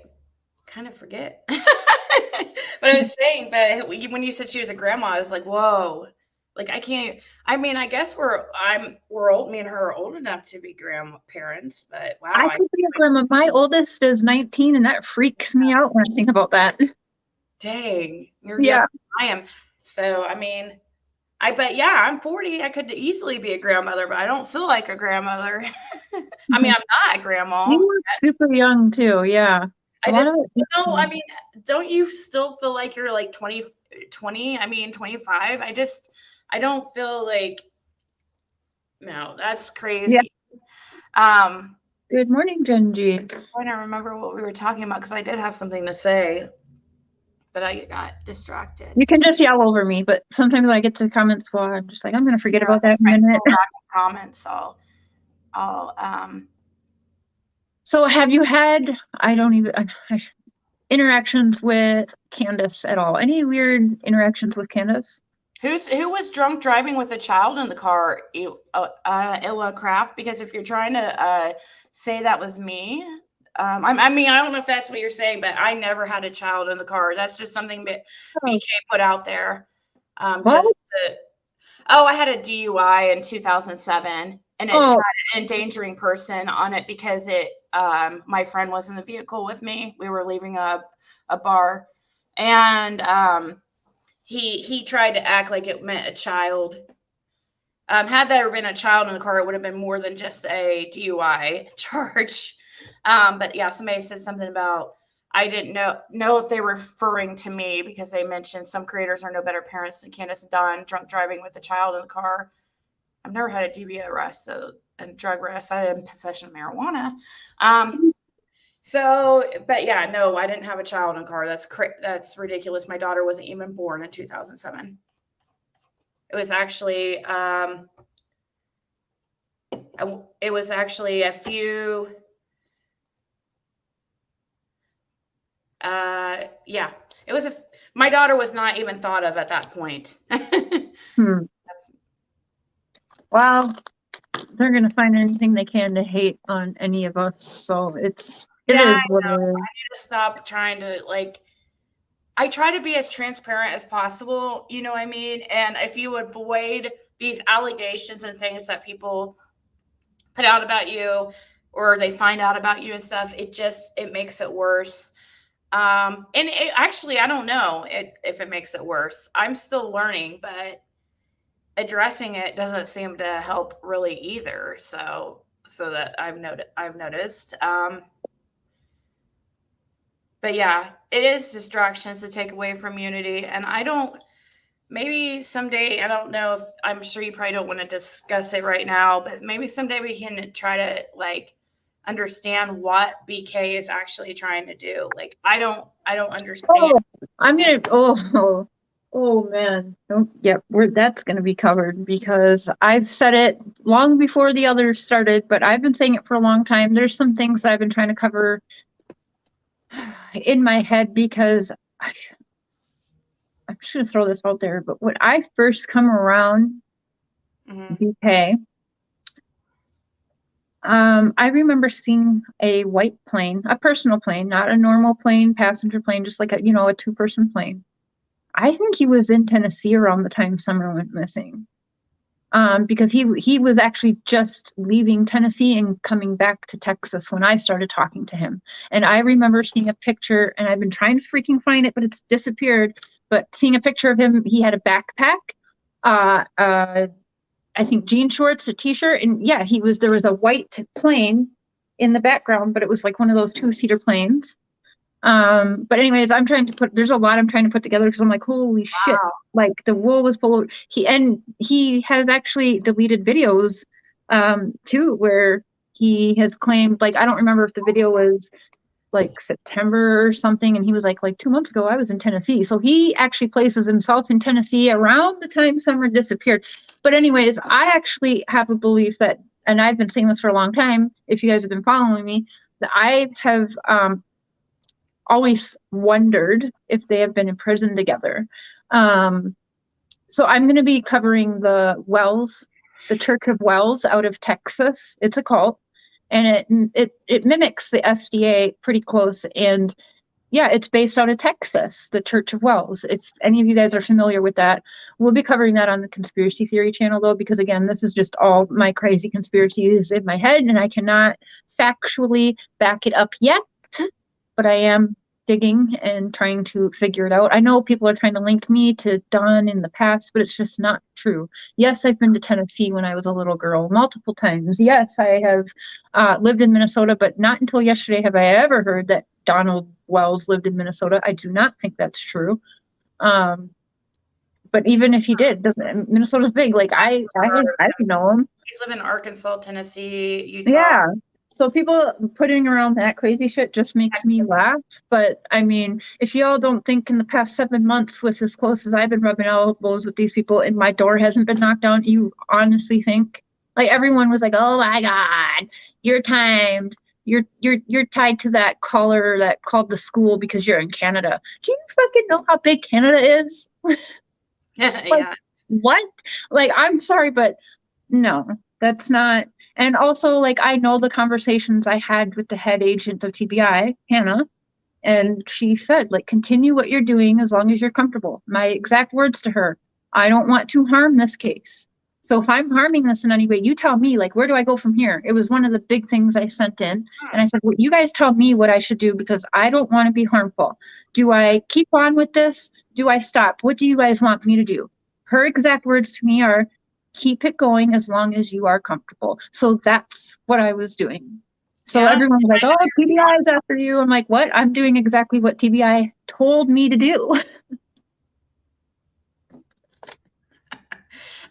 kind of forget. But I was saying, but when you said she was a grandma, I was like, whoa. Like, I can't. I mean, I guess we're old. Me and her are old enough to be grandparents, but wow. I could be a grandma. My oldest is 19, and that freaks me out when I think about that. Dang, you're Yeah. younger than I am. So, I mean, but yeah, I'm 40. I could easily be a grandmother, but I don't feel like a grandmother. I mean, I'm not a grandma. You look super young too. Yeah. I A lot just, of it. no, I mean, don't you still feel like you're like 20, I mean, 25? I don't feel like, no, that's crazy. Good morning, Genji. I'm trying to remember what we were talking about because I did have something to say, but I got distracted. You can just yell over me, but sometimes when I get to the comments, well, I'm just like, I'm going to forget about that in a I minute. scroll back in comments, So have you had, interactions with Candace at all? Any weird interactions with Candace? who was drunk driving with a child in the car? Illa Craft, because if you're trying to say that was me, I mean, I don't know if that's what you're saying, but I never had a child in the car. That's just something that BK put out there. I had a DUI in 2007, and it had an endangering person on it because my friend was in the vehicle with me. We were leaving a bar, and he tried to act like it meant a child. Had there been a child in the car, it would have been more than just a DUI charge. But yeah, somebody said something about, I didn't know if they were referring to me because they mentioned some creators are no better parents than Candace and Dawn, drunk driving with a child in the car. I've never had a DUI arrest, and drug arrest. I had possession of marijuana. But yeah, no, I didn't have a child in the car. That's ridiculous. My daughter wasn't even born in 2007. It was actually a few. My daughter was not even thought of at that point. Well, they're gonna find anything they can to hate on any of us. So it is what it is. I need to stop trying to I try to be as transparent as possible, you know what I mean? And if you avoid these allegations and things that people put out about you or they find out about you and stuff, it makes it worse. And actually, I don't know if it makes it worse. I'm still learning, but addressing it doesn't seem to help really either. So that I've noticed. But yeah, it is distractions to take away from unity. And maybe someday, I don't know if, I'm sure you probably don't want to discuss it right now, but maybe someday we can try to understand what BK is actually trying to do. I don't understand. Man. That's going to be covered because I've said it long before the others started, but I've been saying it for a long time. There's some things I've been trying to cover in my head because I'm just going to throw this out there, but when I first come around BK, I remember seeing a white plane, a personal plane, not a normal plane, passenger plane, just like a 2-person plane. I think he was in Tennessee around the time Summer went missing. Because he was actually just leaving Tennessee and coming back to Texas when I started talking to him. And I remember seeing a picture, and I've been trying to freaking find it, but it's disappeared. But seeing a picture of him, he had a backpack, I think jean shorts, a t-shirt, and yeah, there was a white plane in the background, but it was like one of those 2-seater planes. But anyways, there's a lot I'm trying to put together because I'm like, holy shit, like the wool was full of, he has actually deleted videos, too, where he has claimed, I don't remember if the video was September or something. And he was like 2 months ago, I was in Tennessee. So he actually places himself in Tennessee around the time Summer disappeared. But anyways, I actually have a belief that, and I've been saying this for a long time, if you guys have been following me, that I have, always wondered if they have been in prison together. So I'm going to be covering the Church of Wells out of Texas. It's a cult, and it mimics the SDA pretty close. And yeah, it's based out of Texas, the Church of Wells. If any of you guys are familiar with that, we'll be covering that on the Conspiracy Theory channel, though, because again, this is just all my crazy conspiracies in my head, and I cannot factually back it up yet, but I am digging and trying to figure it out. I know people are trying to link me to Dawn in the past, but it's just not true. Yes, I've been to Tennessee when I was a little girl multiple times. Yes, I have lived in Minnesota, but not until yesterday have I ever heard that Donald Wells lived in Minnesota. I do not think that's true. But even if he did, Minnesota's big. Like I know him. He's living in Arkansas, Tennessee, Utah. Yeah. So people putting around that crazy shit just makes me laugh. But I mean, if y'all don't think in the past 7 months, with as close as I've been rubbing elbows with these people and my door hasn't been knocked down, you honestly think, like, everyone was like, oh my God, you're timed. You're tied to that caller that called the school because you're in Canada. Do you fucking know how big Canada is? Yeah. Like, what? Like, I'm sorry, but no, that's not. And also, like, I know the conversations I had with the head agent of TBI, Hannah, and she said, like, continue what you're doing as long as you're comfortable. My exact words to her, I don't want to harm this case. So if I'm harming this in any way, you tell me, like, where do I go from here? It was one of the big things I sent in. And I said, well, you guys tell me what I should do because I don't want to be harmful. Do I keep on with this? Do I stop? What do you guys want me to do? Her exact words to me are, keep it going as long as you are comfortable. So that's what I was doing. So everyone's like, oh, TBI is after you. I'm like, what? I'm doing exactly what TBI told me to do.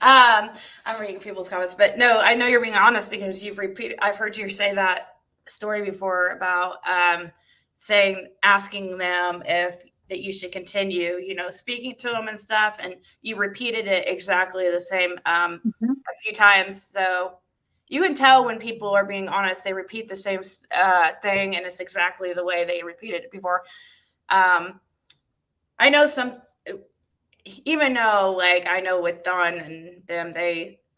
I'm reading people's comments, but no, I know you're being honest because I've heard you say that story before about asking them that you should continue, speaking to them and stuff, and you repeated it exactly the same a few times. So you can tell when people are being honest, they repeat the same thing, and it's exactly the way they repeated it before. I know even though, like, I know with Dawn and them,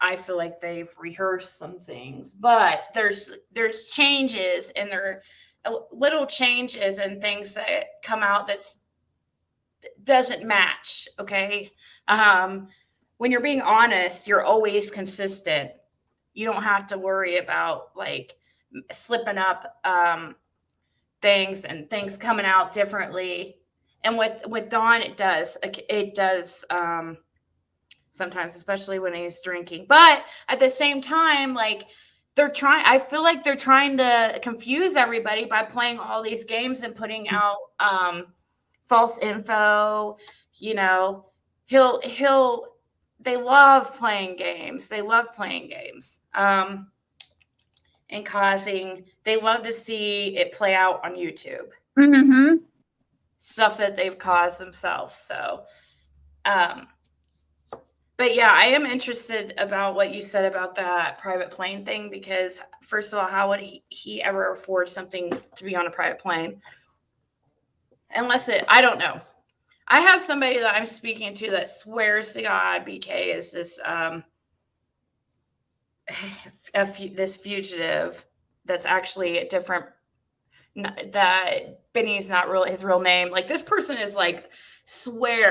I feel like they've rehearsed some things, but there's changes, and there are little changes and things that come out that doesn't match. Okay. When you're being honest, you're always consistent. You don't have to worry about, like, slipping up things and things coming out differently. And with Dawn, it does sometimes, especially when he's drinking. But at the same time, like, I feel like they're trying to confuse everybody by playing all these games and putting out false info. They love playing games. They love to see it play out on YouTube. Mm-hmm. Stuff that they've caused themselves. So, but yeah, I am interested about what you said about that private plane thing, because first of all, how would he ever afford something to be on a private plane? I don't know. I have somebody that I'm speaking to that swears to God BK is this, this fugitive that's actually a different, that Benny's not his real name. Like, this person is like,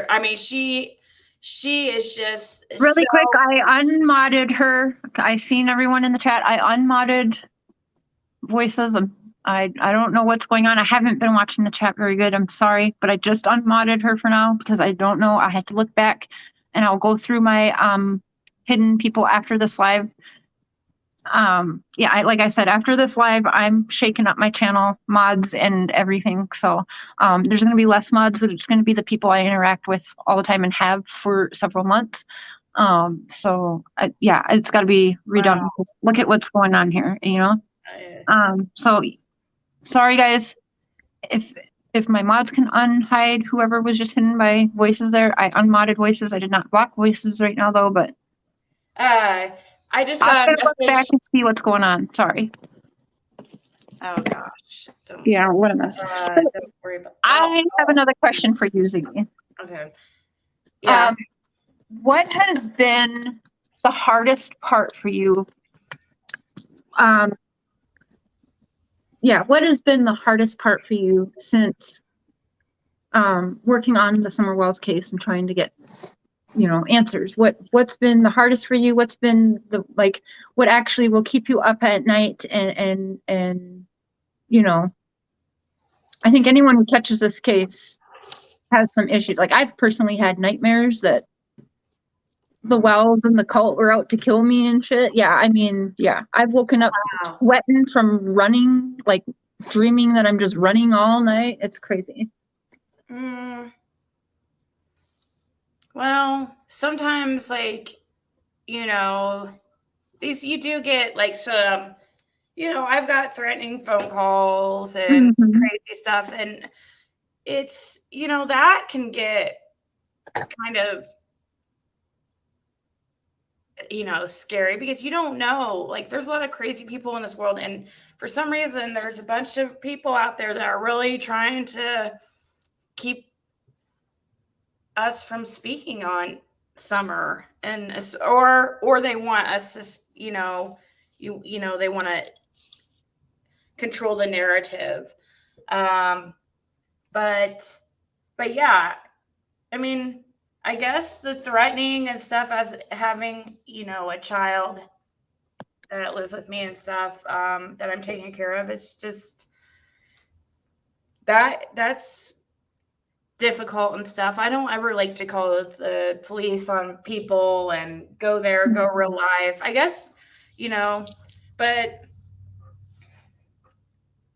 I mean, she is just really quick. I unmodded her. I seen everyone in the chat. I unmodded voices. I don't know what's going on. I haven't been watching the chat very good. I'm sorry, but I just unmodded her for now because I don't know. I had to look back, and I'll go through my hidden people after this live. Like I said, after this live, I'm shaking up my channel mods and everything. So there's going to be less mods, but it's going to be the people I interact with all the time and have for several months. It's got to be redone. Wow. Look at what's going on here, So sorry guys, if my mods can unhide whoever was just hidden by voices there. I unmodded voices. I did not block voices right now though, but I just got a message. Look back and see what's going on. Sorry. Oh gosh. What a mess. Don't worry about that. I have another question for you, Ziggy. Okay. Yeah. What has been the hardest part for you? What has been the hardest part for you since working on the Summer Wells case and trying to get answers? What's been the hardest for you? What's been what actually will keep you up at night and I think anyone who touches this case has some issues. Like, I've personally had nightmares that the Wells and the cult were out to kill me and shit. Yeah, I mean, yeah. I've woken up Wow. sweating from running, like dreaming that I'm just running all night. It's crazy. Well, sometimes, like, you do get like some, I've got threatening phone calls and crazy stuff. And it's, that can get kind of, scary because you don't know, like, there's a lot of crazy people in this world. And for some reason, there's a bunch of people out there that are really trying to keep us from speaking on Summer, and or they want us to, they want to control the narrative. But yeah, I mean, I guess the threatening and stuff, as having, a child that lives with me and stuff, that I'm taking care of, it's just that's difficult and stuff. I don't ever like to call the police on people and go real life, I guess, but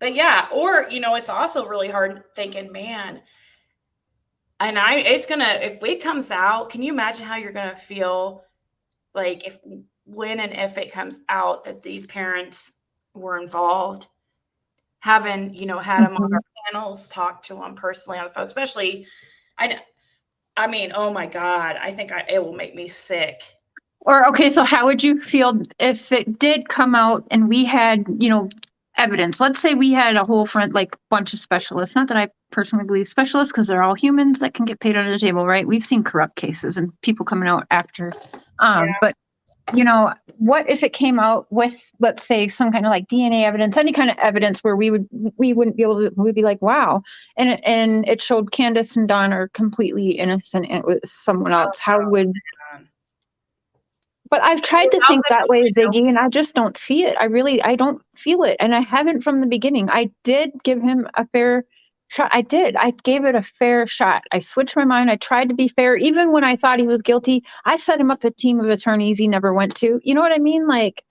yeah. Or, it's also really hard thinking, man, and if it comes out, can you imagine how you're going to feel, like, when and if it comes out that these parents were involved, having, had them on our panels, talk to them personally on the phone, especially, I mean, oh my God, I think it will make me sick. Or, okay, so how would you feel if it did come out and we had, evidence? Let's say we had a whole bunch of specialists. Not that I personally believe specialists, because they're all humans that can get paid under the table, right? We've seen corrupt cases and people coming out after. But, what if it came out with, let's say, some kind of like DNA evidence, any kind of evidence where we wouldn't be able to, we'd be like, wow. And it showed Candace and Don are completely innocent and it was someone else. How would... But I've tried to think that way, Ziggy, and I just don't see it. I don't feel it. And I haven't from the beginning. I did give him a fair shot. I did. I gave it a fair shot. I switched my mind. I tried to be fair. Even when I thought he was guilty, I set him up a team of attorneys he never went to. You know what I mean? Like,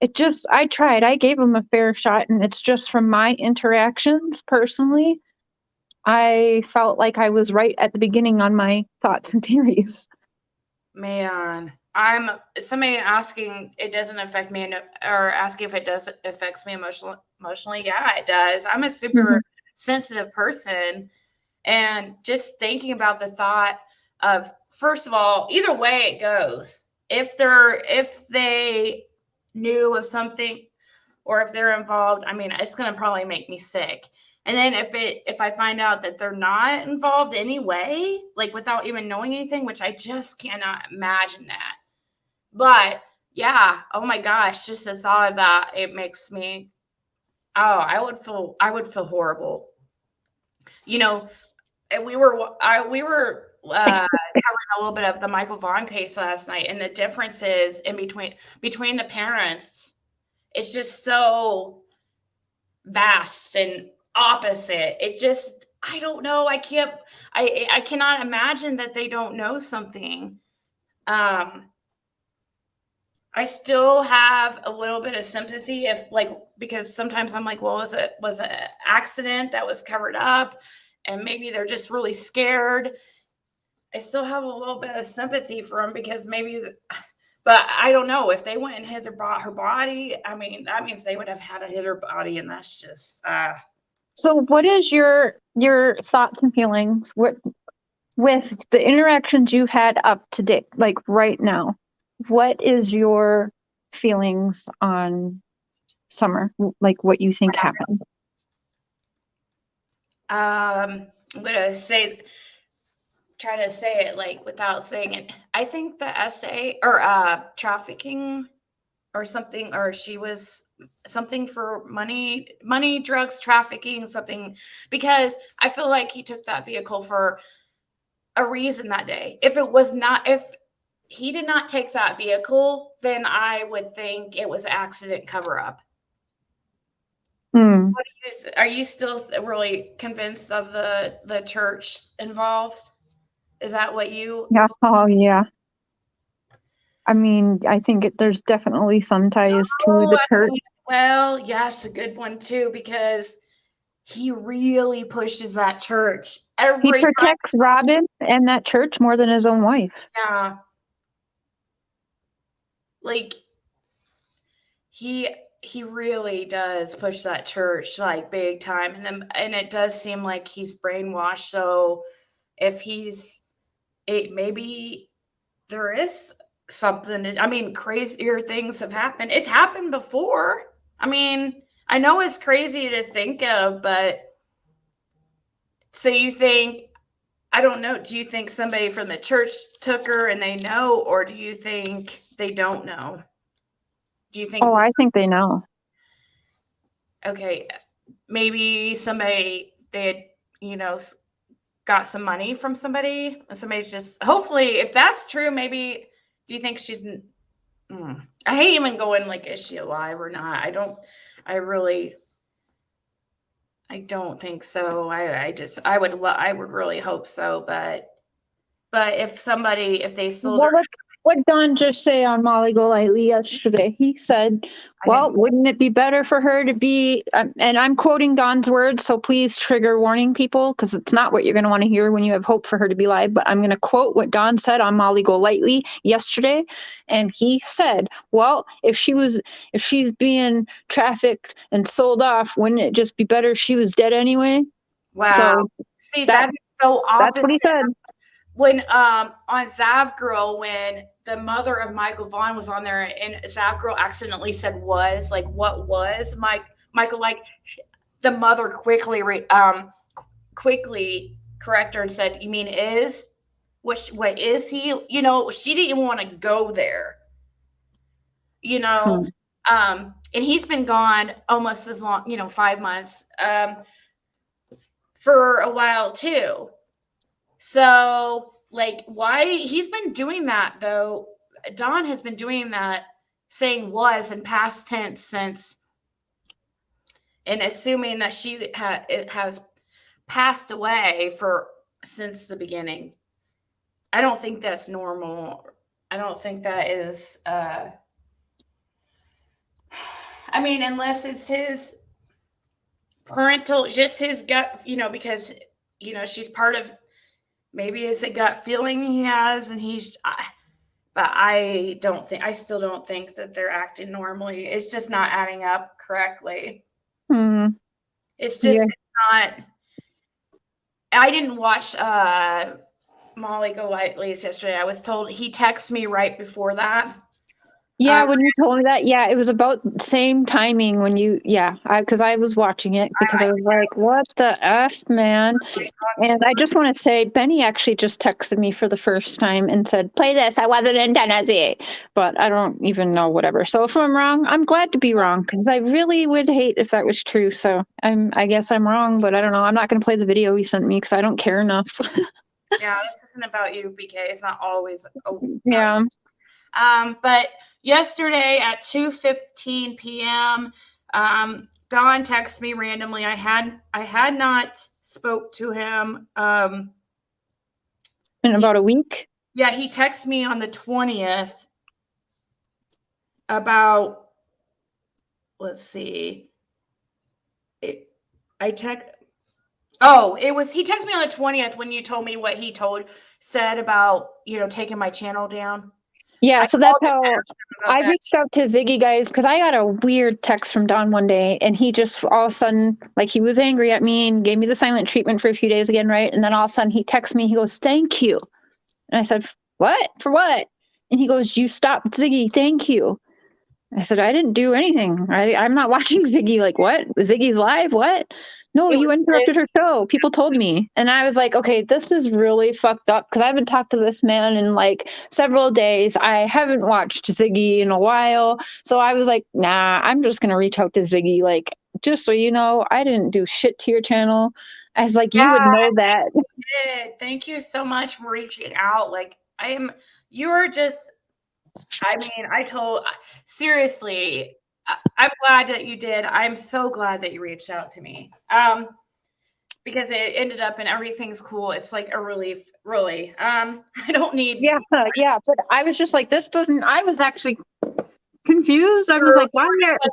I tried. I gave him a fair shot. And it's just from my interactions personally, I felt like I was right at the beginning on my thoughts and theories. Man. Somebody asking, it doesn't affect me, or asking if it does affects me emotionally. Yeah, it does. I'm a super sensitive person, and just thinking about the thought of, first of all, either way it goes, if they knew of something or if they're involved, I mean, it's going to probably make me sick. And then if I find out that they're not involved anyway, like without even knowing anything, which I just cannot imagine that. But yeah, oh my gosh, just the thought of that, it makes me, I would feel horrible. And we were covering a little bit of the Michael Vaughn case last night, and the differences in between the parents, it's just so vast and opposite. It just, I don't know. I cannot imagine that they don't know something. I still have a little bit of sympathy because sometimes I'm like, well, was it an accident that was covered up and maybe they're just really scared. I still have a little bit of sympathy for them because but I don't know if they went and hid her body. I mean, that means they would have had to hit her body, and that's just. So what is your thoughts and feelings with the interactions you've had up to date, like right now? What is your feelings on Summer? Like, what you think happened? I'm gonna try to say it like without saying it. I think the essay or trafficking or something, or she was something for money, drugs, trafficking, something, because I feel like he took that vehicle for a reason that day. If he did not take that vehicle, then I would think it was accident cover up. Hmm. What are you still really convinced of the church involved? Is that what you? Yeah. Oh, yeah. I mean, I think there's definitely some ties to the church. Well, yes, a good one too, because he really pushes that church He every time. protects Robin and that church more than his own wife. Yeah. Like he really does push that church like big time, and it does seem like he's brainwashed. So if maybe there is something. I mean, crazier things have happened. It's happened before. I mean, I know it's crazy to think of, but so you think, I don't know, do you think somebody from the church took her and they know, or do you think they don't know? Do you think? Oh, I think they know. Okay, maybe somebody they got some money from somebody, and somebody's just, hopefully, if that's true, maybe. Do you think she's? I hate even going like, is she alive or not? I don't think so. I would really hope so, but if they sold her. What Don just say on Molly Golightly yesterday? He said, well, wouldn't it be better for her to be, and I'm quoting Don's words, so please trigger warning people, because it's not what you're going to want to hear when you have hope for her to be alive, but I'm going to quote what Don said on Molly Golightly yesterday, and he said, well, if she's being trafficked and sold off, wouldn't it just be better if she was dead anyway? Wow. So see, that is so opposite. That's what he said. When on Zav Girl, when the mother of Michael Vaughn was on there, and Zav Girl accidentally said "was," like, what was Michael, like, the mother quickly corrected her and said, you mean is? What is he? She didn't even want to go there. And he's been gone almost as long, 5 months, for a while too. So, like, why he's been doing that, though. Dawn has been doing that, saying was in past tense since, and assuming that she has passed away since the beginning. I don't think that's normal. I don't think that is, I mean, unless it's his parental, just his gut, because, she's part of, maybe it's a gut feeling he has, and but I still don't think that they're acting normally. It's just not adding up correctly. It's just not. I didn't watch Molly Golightly's yesterday. I was told, he texted me right before that. Yeah, when you told me that, it was about the same timing when because I was watching it, because I was like, what the F, man? And I just want to say, Benny actually just texted me for the first time and said, play this, I wasn't in Tennessee. But I don't even know, whatever. So if I'm wrong, I'm glad to be wrong, because I really would hate if that was true. So I guess I'm wrong, but I don't know. I'm not going to play the video he sent me because I don't care enough. Yeah, this isn't about you, BK. It's not always. Yeah. But yesterday at 2:15 p.m., Don texted me randomly. I had not spoke to him in about a week. Yeah, he texted me on the 20th about, let's see. He texted me on the 20th when you told me what he said about, taking my channel down. Yeah, so that's how I reached out to Ziggy, guys, because I got a weird text from Don one day, and he just all of a sudden, like, he was angry at me and gave me the silent treatment for a few days again, right? And then all of a sudden he texts me, he goes, thank you. And I said, what? For what? And he goes, you stopped Ziggy, thank you. I said, I didn't do anything. I'm not watching Ziggy. Like, what? Ziggy's live? What? No, you interrupted her show. People told me. And I was like, okay, this is really fucked up, because I haven't talked to this man in like several days. I haven't watched Ziggy in a while. So I was like, nah, I'm just going to reach out to Ziggy. Like, just so you know, I didn't do shit to your channel. I was like, you would know that. You did. Thank you so much for reaching out. Like, you are just, I mean, seriously, I'm glad that you did. I'm so glad that you reached out to me. Because it ended up and everything's cool. It's like a relief, really. I don't need. Yeah, yeah. But I was just like, this doesn't. I was actually confused. I was like, why?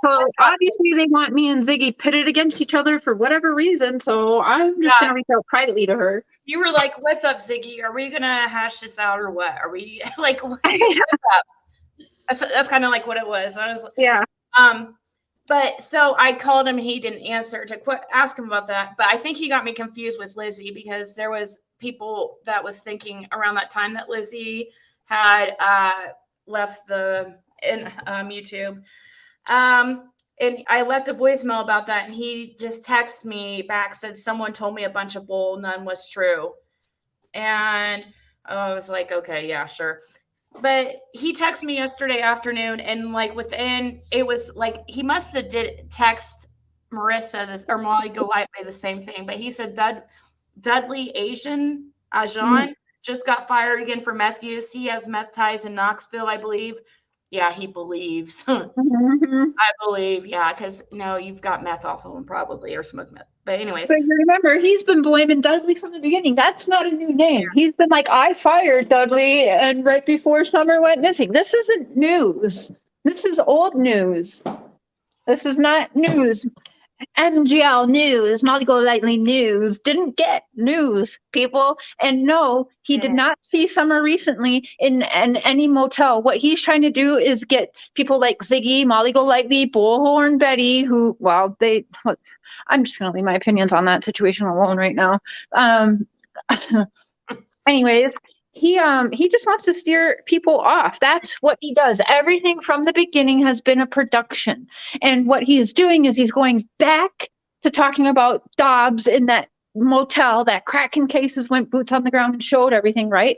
So obviously they want me and Ziggy pitted against each other for whatever reason. So I'm just gonna reach out privately to her. You were like, "What's up, Ziggy? Are we gonna hash this out or what? Are we like what's up?" That's kind of like what it was. I was yeah. But so I called him. He didn't answer to ask him about that. But I think he got me confused with Lizzie because there was people that was thinking around that time that Lizzie had left the YouTube. And I left a voicemail about that, and he just texted me back, said someone told me a bunch of bull, none was true. And I was like, okay, yeah, sure. But he texted me yesterday afternoon, and like within, it was like he must have did text Marissa this or Molly Golightly the same thing. But he said Dudley Ajan just got fired again for meth use. He has meth ties in Knoxville, I believe. Yeah, he believes. I believe, yeah, because you've got meth off of him probably or smoke meth. But anyways. But you remember, he's been blaming Dudley from the beginning. That's not a new name. He's been like, I fired Dudley, and right before Summer went missing. This isn't news. This is old news. This is not news. MGL news, Molly Golightly news, didn't get news, people. And no, he did not see Summer recently in any motel. What he's trying to do is get people like Ziggy, Molly Golightly, Bullhorn Betty, who, well, I'm just going to leave my opinions on that situation alone right now. Anyways, he just wants to steer people off. That's what he does. Everything from the beginning has been a production. And what he is doing is he's going back to talking about Dobbs in that motel, that cracking cases, went boots on the ground and showed everything, right?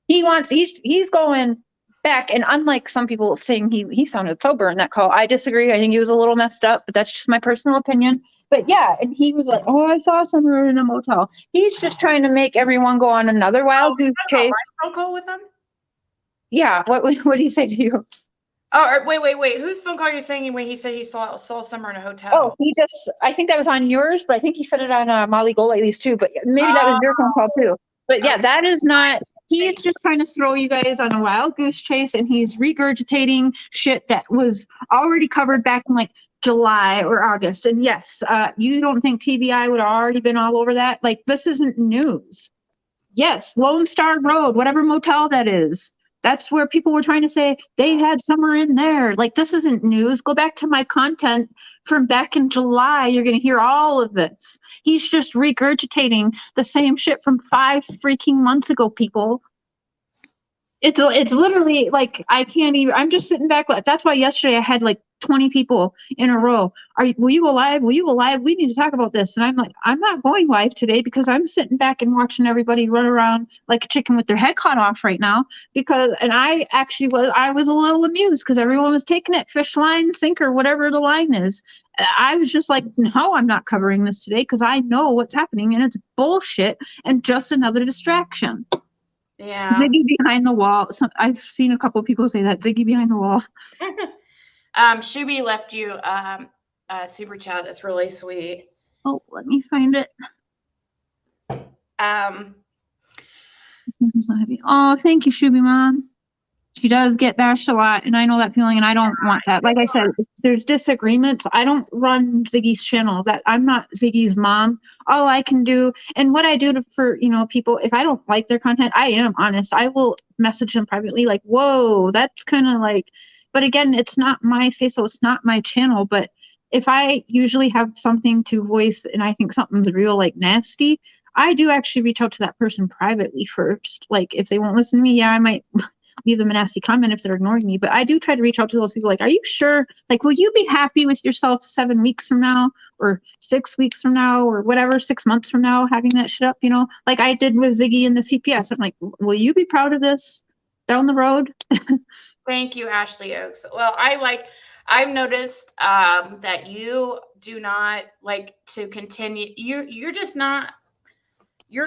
He's going back, and unlike some people saying he sounded sober in that call, I disagree. I think he was a little messed up, but that's just my personal opinion. But yeah, and he was like, "Oh, I saw Summer in a motel." He's just trying to make everyone go on another wild goose chase. Phone call with him? Yeah. What did he say to you? Oh, wait. Whose phone call are you saying when he said he saw Summer in a hotel? Oh, I think that was on yours, but I think he said it on Molly Golightly's too. But maybe that was your phone call too. But yeah, that is not. He's just trying to throw you guys on a wild goose chase, and he's regurgitating shit that was already covered back in like July or August. And yes, you don't think TBI would have already been all over that? Like, this isn't news. Yes, Lone Star Road, whatever motel that is. That's where people were trying to say they had Summer in there. Like, this isn't news. Go back to my content from back in July. You're going to hear all of this. He's just regurgitating the same shit from 5 freaking months ago, people. It's literally like, I can't even, I'm just sitting back. That's why yesterday I had like 20 people in a row. Will you go live? Will you go live? We need to talk about this. And I'm like, I'm not going live today because I'm sitting back and watching everybody run around like a chicken with their head cut off right now. I was a little amused because everyone was taking it fish, line, sinker, whatever the line is. I was just like, no, I'm not covering this today because I know what's happening and it's bullshit and just another distraction. Yeah. Ziggy behind the wall. I've seen a couple of people say that. Ziggy behind the wall. Shuby left you a super chat. That's really sweet. Oh, let me find it. Oh, thank you, Shuby Mom. She does get bashed a lot, and I know that feeling, and I don't want that. Like I said, if there's disagreements, I don't run Ziggy's channel. That I'm not Ziggy's mom. All I can do, and what I do for people, if I don't like their content, I am honest. I will message them privately, like, "Whoa, that's kind of like." But again, it's not my say so. It's not my channel. But if I usually have something to voice, and I think something's real, like nasty, I do actually reach out to that person privately first. Like, if they won't listen to me, yeah, I might leave them a nasty comment if they're ignoring me. But I do try to reach out to those people like, are you sure? Like, will you be happy with yourself 7 weeks from now or 6 weeks from now or whatever, 6 months from now, having that shit up, like I did with Ziggy and the CPS. I'm like, will you be proud of this down the road? Thank you, Ashley Oaks. Well, I've noticed that you do not like to continue. You're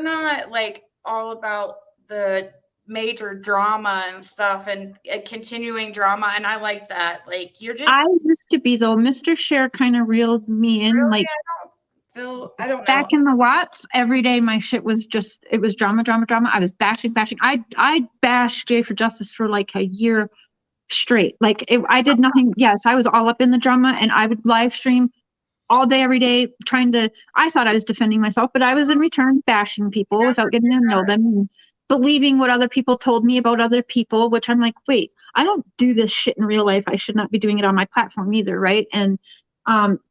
not like all about the major drama and stuff and continuing drama. And I like that. Like, you're just. I used to be, though. Mr. Cher kind of reeled me in. Really? Like, I don't know. back in the Watts, every day my shit was just, it was drama, drama, drama. I was bashing. I bashed Jay4Justice for like a year straight. Like, I did nothing. Yes, I was all up in the drama, and I would live stream all day, every day, I thought I was defending myself, but I was in return bashing people without getting to know them, and believing what other people told me about other people, which I'm like, wait, I don't do this shit in real life. I should not be doing it on my platform either, right? And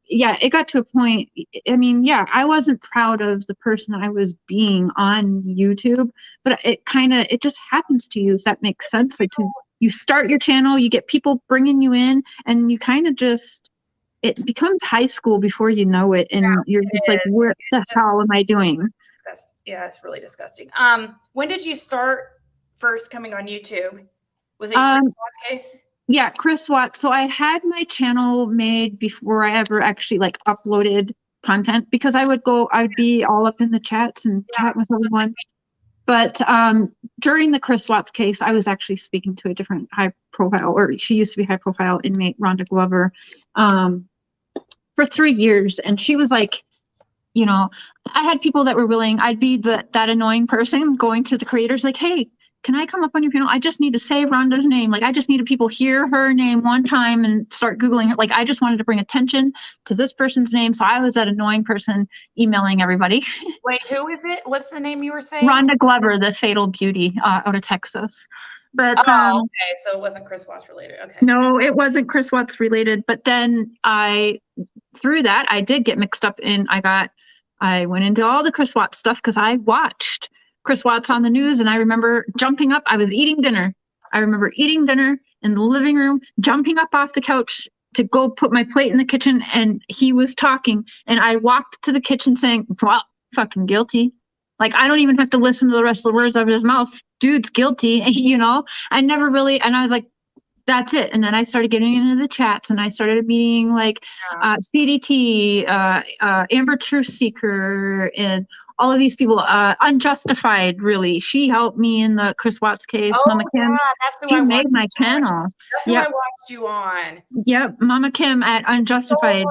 yeah, it got to a point, I mean, yeah, I wasn't proud of the person I was being on YouTube, but it just happens to you, if that makes sense. Like, you start your channel, you get people bringing you in, and you kind of just, it becomes high school before you know it, and you're just like, what the hell am I doing? Yeah, it's really disgusting. When did you start first coming on YouTube? Was it Chris Watts case? Yeah, Chris Watts. So I had my channel made before I ever actually like uploaded content, because I'd be all up in the chats and chat with everyone. But during the Chris Watts case, I was actually speaking to a different high profile, or she used to be high profile inmate, Rhonda Glover, for 3 years. And she was like, you know, I had people that were willing. I'd be that annoying person going to the creators like, hey, can I come up on your channel? I just need to say Rhonda's name. Like, I just need people hear her name one time and start Googling her. Like, I just wanted to bring attention to this person's name. So I was that annoying person emailing everybody. Wait, who is it? What's the name you were saying? Rhonda Glover, the fatal beauty out of Texas. But okay, so it wasn't Chris Watts related. Okay. No, it wasn't Chris Watts related. But then through that, I did get mixed up in, I went into all the Chris Watts stuff because I watched Chris Watts on the news, and I remember jumping up. I was eating dinner. I remember eating dinner in the living room, jumping up off the couch to go put my plate in the kitchen, and he was talking, and I walked to the kitchen saying, well, fucking guilty. Like, I don't even have to listen to the rest of the words out of his mouth. Dude's guilty, you know? I never really, and I was like, that's it. And then I started getting into the chats, and I started meeting like CDT, Amber Truth Seeker, and all of these people. Unjustified, really. She helped me in the Chris Watts case. Oh, Mama Kim, she made my channel. That's who I watched you on. Yep, Mama Kim at Unjustified.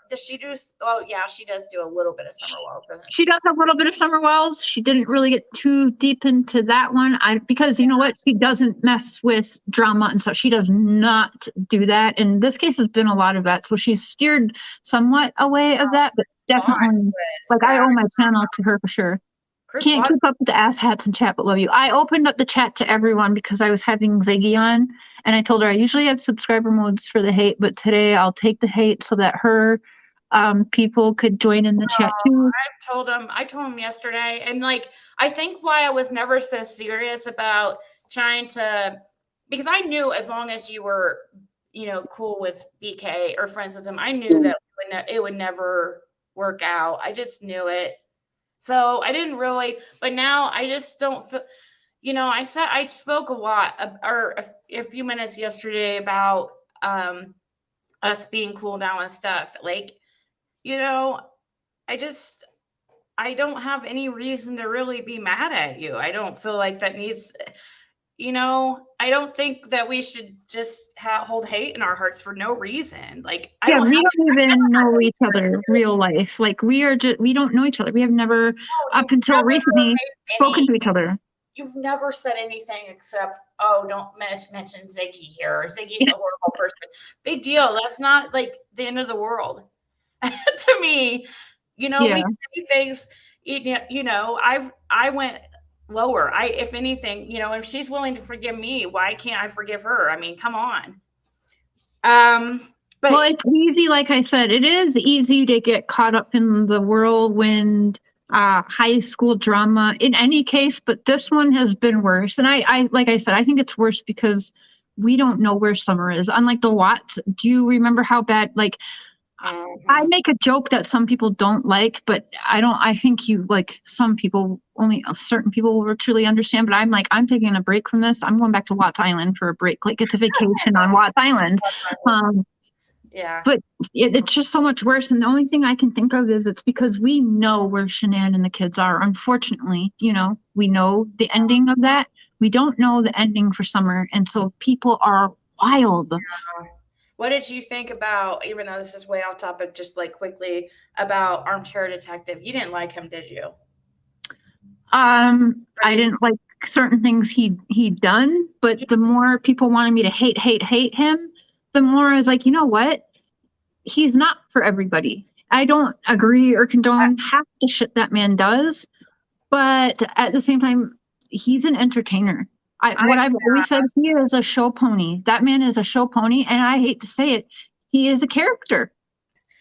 Does she do? Oh, yeah, she does do a little bit of Summer Wells, doesn't she? She does a little bit of Summer Wells. She didn't really get too deep into that one. Because you know what? She doesn't mess with drama and stuff. She does not do that. And this case has been a lot of that. So she's steered somewhat away of that, but definitely, like, I owe my channel to her for sure. Can't keep up with the ass hats and chat, but love you. I opened up the chat to everyone because I was having Ziggy on, and I told her I usually have subscriber modes for the hate, but today I'll take the hate so that her people could join in the chat too. I told him yesterday, and like, I think why I was never so serious about trying to, because I knew as long as you were, you know, cool with BK or friends with him, I knew that it would never work out. I just knew it. So I didn't really, but now I just don't feel, you know, I spoke a lot or a few minutes yesterday about us being cool now and stuff. Like, you know, I don't have any reason to really be mad at you. I don't feel like that needs, you know, I don't think that we should just hold hate in our hearts for no reason. Like, we don't even know each other real life. Like, we don't know each other. We have never, up until recently, spoken to each other. You've never said anything except, oh, don't mention Ziggy here, or Ziggy's a horrible person. Big deal. That's not like the end of the world. To me, you know, we say things, you know, I went lower. If anything, you know, if she's willing to forgive me, why can't I forgive her? I mean, come on. But, well, it's easy. Like I said, it is easy to get caught up in the whirlwind, high school drama in any case, but this one has been worse. And I like I said, I think it's worse because we don't know where Summer is. Unlike the Watts, do you remember how bad, like, I make a joke that some people don't like, but I think you, like, some people, only certain people will truly understand, but I'm like, I'm taking a break from this. I'm going back to Watts Island for a break. Like, it's a vacation on Watts Island. Yeah. But it's just so much worse. And the only thing I can think of is it's because we know where Shanann and the kids are. Unfortunately, you know, we know the ending of that. We don't know the ending for Summer, and so people are wild. What did you think about, even though this is way off topic, just like quickly, about Armchair Detective? You didn't like him, did you? I didn't like certain things he'd done, but the more people wanted me to hate him, the more I was like, you know what? He's not for everybody. I don't agree or condone half the shit that man does, but at the same time, he's an entertainer. What I've always said, he is a show pony. That man is a show pony, and I hate to say it, he is a character.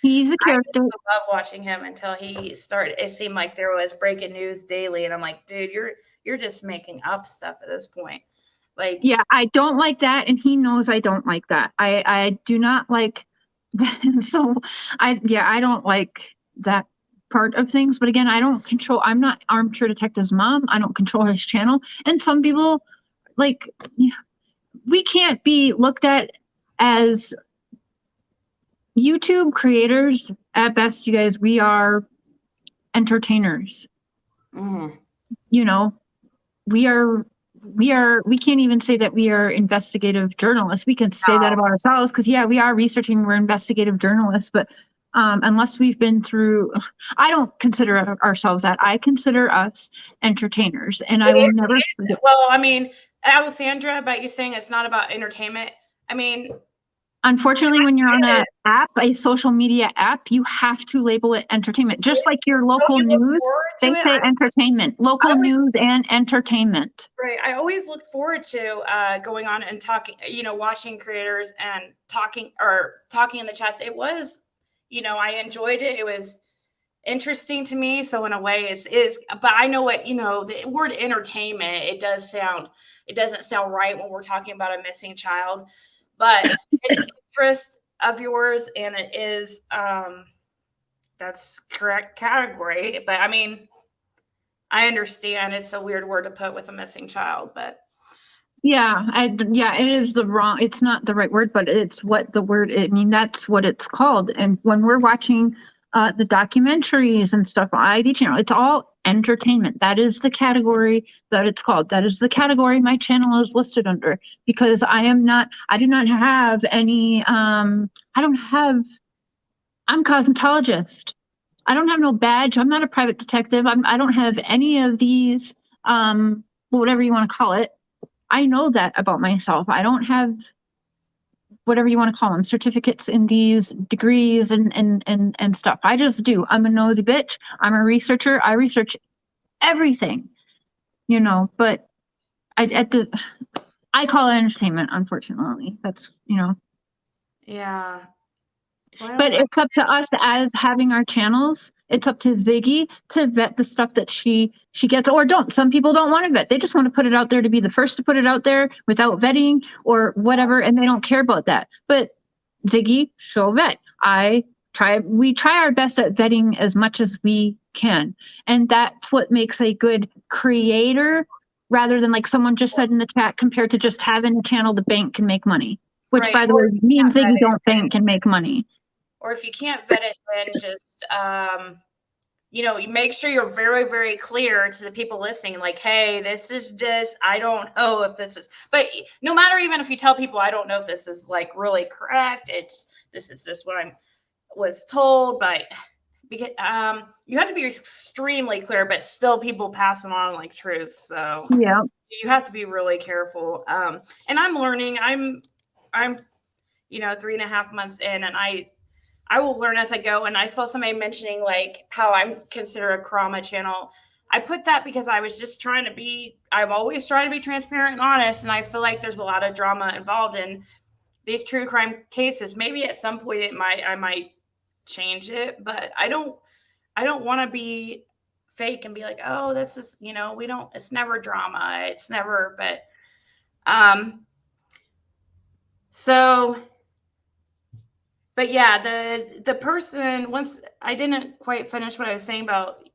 He's a character. I love watching him until he started. It seemed like there was breaking news daily, and I'm like, dude, you're just making up stuff at this point. Like, yeah, I don't like that, and he knows I don't like that. I do not like that. So I don't like that part of things. But again, I'm not Armchair Detective's mom. I don't control his channel. And some people, like, we can't be looked at as YouTube creators. At best, you guys, we are entertainers. You know, we can't even say that we are investigative journalists. We can say that about ourselves because we are researching, we're investigative journalists, but unless we've been through, I don't consider ourselves that. I consider us entertainers, and I will never forget. Well, I mean, Alexandra, about you saying it's not about entertainment, I mean, unfortunately, when you're on a social media app, you have to label it entertainment. Just like your local news, they say entertainment. Local news and entertainment. Right. I always look forward to going on and talking, watching creators and talking in the chats. It was, I enjoyed it. It was interesting to me. So in a way but I know what, the word entertainment, it doesn't sound right when we're talking about a missing child. But it's an interest of yours, and it is that's correct category. But I mean, I understand it's a weird word to put with a missing child, but it is it's not the right word, but it's what the word, I mean, that's what it's called. And when we're watching the documentaries and stuff on ID channel, it's all entertainment. That is the category that it's called. That is the category my channel is listed under, because I do not have any, I'm cosmetologist. I don't have no badge. I'm not a private detective. I don't have any of these, whatever you want to call it. I know that about myself. I don't have whatever you want to call them, certificates in these degrees and stuff. I just do. I'm a nosy bitch. I'm a researcher. I research everything, but I call it entertainment, unfortunately. That's, yeah. Well, but it's up to us as having our channels. It's up to Ziggy to vet the stuff that she gets or don't. Some people don't want to vet. They just want to put it out there to be the first to put it out there without vetting or whatever, and they don't care about that. But Ziggy, she'll vet. We try our best at vetting as much as we can. And that's what makes a good creator, rather than, like someone just said in the chat, compared to just having a channel to bank and make money. Which, right, by the way, me and Ziggy don't bank and make money. Or if you can't vet it, then just, you make sure you're very, very clear to the people listening, like, hey, this is just, I don't know if this is, but no matter, even if you tell people, I don't know if this is like really correct, this is just what I was told, but because, you have to be extremely clear, but still people passing on like truth. So yeah, you have to be really careful. And I'm learning, I'm 3.5 months in, and I will learn as I go. And I saw somebody mentioning like how I'm considered a trauma channel. I put that because I was just I'm always trying to be transparent and honest. And I feel like there's a lot of drama involved in these true crime cases. Maybe at some point I might change it, but I don't want to be fake and be like, oh, this is, it's never drama. It's never, but, but yeah, the person, once I didn't quite finish what I was saying about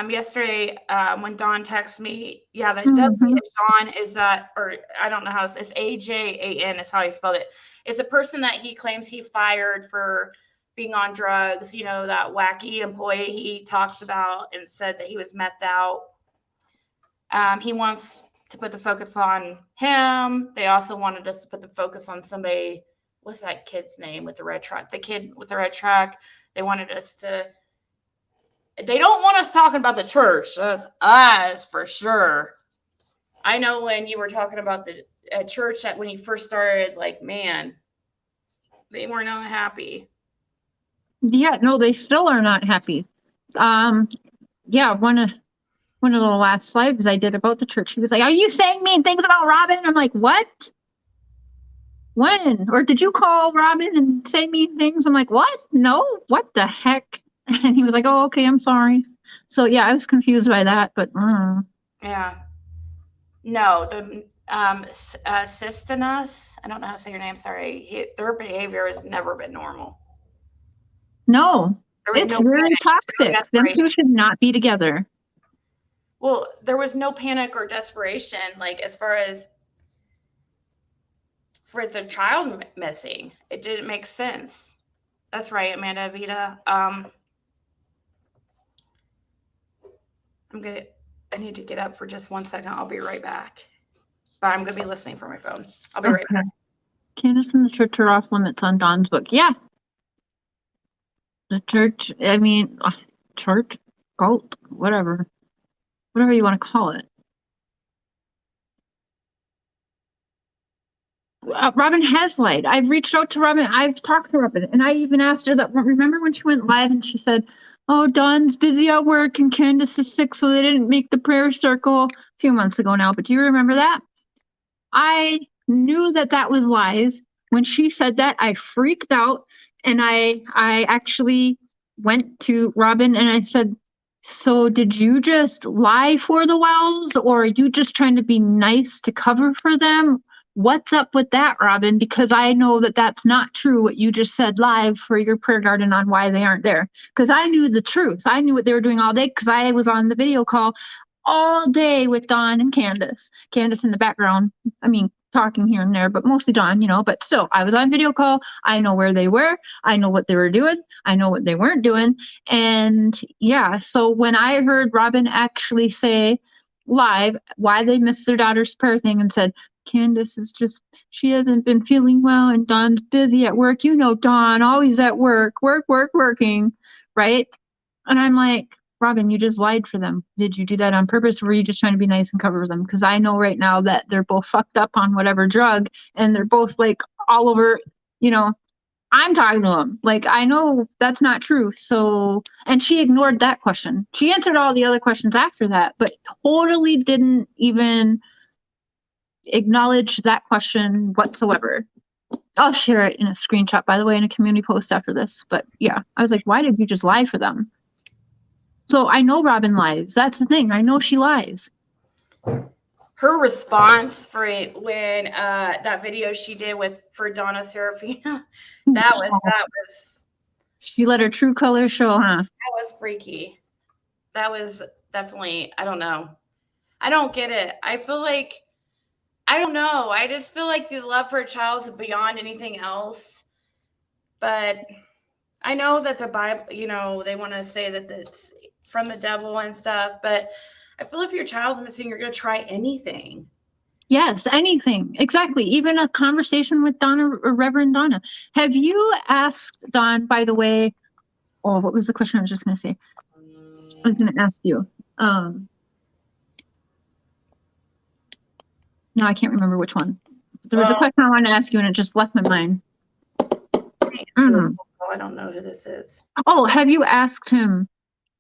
yesterday when Dawn texted me, that does mean Dawn is that, or I don't know how it's AJAN is how he spelled it. It's a person that he claims he fired for being on drugs, that wacky employee he talks about and said that he was methed out. He wants to put the focus on him. They also wanted us to put the focus on somebody. What's that kid's name with the red truck? The kid with the red truck. They wanted us to. They don't want us talking about the church. That's us for sure. I know when you were talking about the church that when you first started, like, man, they were not happy. Yeah, no, they still are not happy. Yeah, one of the last lives I did about the church, he was like, "Are you saying mean things about Robin?" I'm like, "What? When? Or did you call Robin and say mean things?" I'm like, "What? No, what the heck?" And he was like, "Oh, okay, I'm sorry." So yeah, I was confused by that, but Yeah. No, the Sistinus, I don't know how to say your name, sorry. Their behavior has never been normal. no, There was it's no very panic, toxic. no Them two desperation. should not be together. Well, there was no panic or desperation, like as far as for the child missing. It didn't make sense. That's right, Amanda Vita. I need to get up for just 1 second. I'll be right back. But I'm going to be listening for my phone. I'll be right back. Candace and the church are off limits on Dawn's book. Yeah. The church, I mean, church, cult, whatever you want to call it. Robin has lied. I've reached out to Robin. I've talked to Robin, and I even asked her that. Remember when she went live and she said, "Oh, Dawn's busy at work and Candace is sick, so they didn't make the prayer circle," a few months ago now. But do you remember that? I knew that was lies. When she said that, I freaked out, and I actually went to Robin and I said, "So did you just lie for the Wells, or are you just trying to be nice to cover for them? What's up with that, Robin? Because I know that that's not true what you just said live for your prayer garden on why they aren't there." Because I knew the truth. I knew what they were doing all day because I was on the video call all day with Dawn and Candace. Candace in the background, I mean, talking here and there, but mostly Dawn, but still, I was on video call. I know where they were. I know what they were doing. I know what they weren't doing. And yeah, so when I heard Robin actually say live why they missed their daughter's prayer thing and said, "Candace is she hasn't been feeling well and Dawn's busy at work. Dawn, always at work, working, right?" And I'm like, "Robin, you just lied for them. Did you do that on purpose, or were you just trying to be nice and cover them?" Because I know right now that they're both fucked up on whatever drug, and they're both like all over, I'm talking to them. Like, I know that's not true. So, and she ignored that question. She answered all the other questions after that, but totally didn't even acknowledge that question whatsoever. I'll share it in a screenshot, by the way, in a community post after this. But yeah, I was like, why did you just lie for them? So I know Robin lies. That's the thing. I know she lies. Her response for it when that video she did for Donna Serafina, that was. She let her true colors show, huh? That was freaky. That was definitely. I don't know. I don't get it. I feel like. I don't know. I just feel like the love for a child is beyond anything else. But I know that the Bible, they want to say that it's from the devil and stuff, but I feel if your child's missing, you're going to try anything. Yes, anything. Exactly. Even a conversation with Donna or Reverend Donna. Have you asked Dawn, by the way, what was the question I was just going to say? I was going to ask you. No, I can't remember which one. There was a question I wanted to ask you, and it just left my mind. I don't know who this is. Oh, have you asked him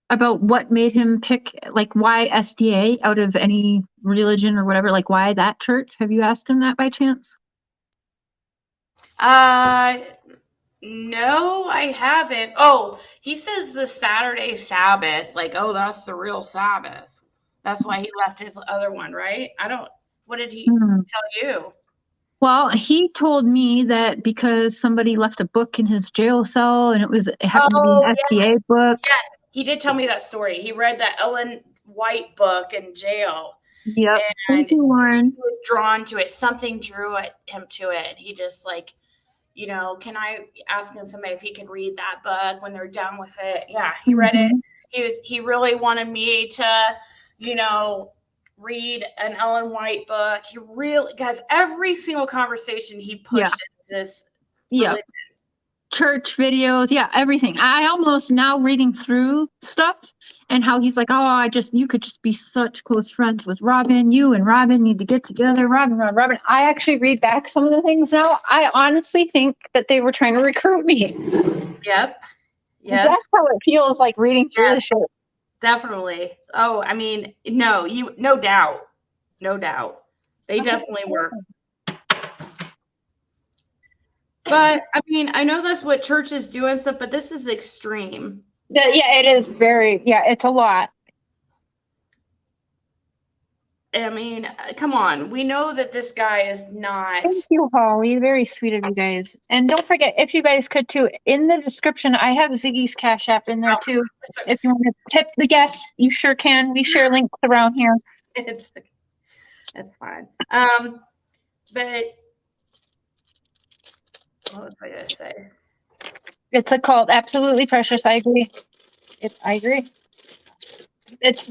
about what made him pick, like, why SDA out of any religion or whatever? Like, why that church? Have you asked him that by chance? No, I haven't. Oh, he says the Saturday Sabbath. Like, oh, that's the real Sabbath. That's why he left his other one, right? What did he tell you? Well, he told me that because somebody left a book in his jail cell, and it happened to be an SDA book. Yes, he did tell me that story. He read that Ellen White book in jail. Yep. And Thank you, Lauren. He was drawn to it. Something drew him to it. And he just like, can I ask somebody if he could read that book when they're done with it? Yeah, he read it. He really wanted me to, read an Ellen White book. He really, guys, every single conversation he pushes this religion. Church videos, everything. I almost now reading through stuff and how he's like, oh, you could just be such close friends with Robin. You and Robin need to get together. Robin. I actually read back some of the things now. I honestly think that they were trying to recruit me. Yep. Yes. That's how it feels like reading through the shit. Definitely. Oh, I mean, no doubt. They definitely were. But I mean, I know that's what churches do and stuff, but this is extreme. Yeah, it is very, it's a lot. I mean, come on. We know that this guy is not. Thank you, Holly. Very sweet of you guys. And don't forget, if you guys could too, in the description, I have Ziggy's Cash App in there too. Okay. If you want to tip the guests, you sure can. We share links around here. It's fine. But what was I gonna say? It's a cult. Absolutely precious. I agree. I agree. That's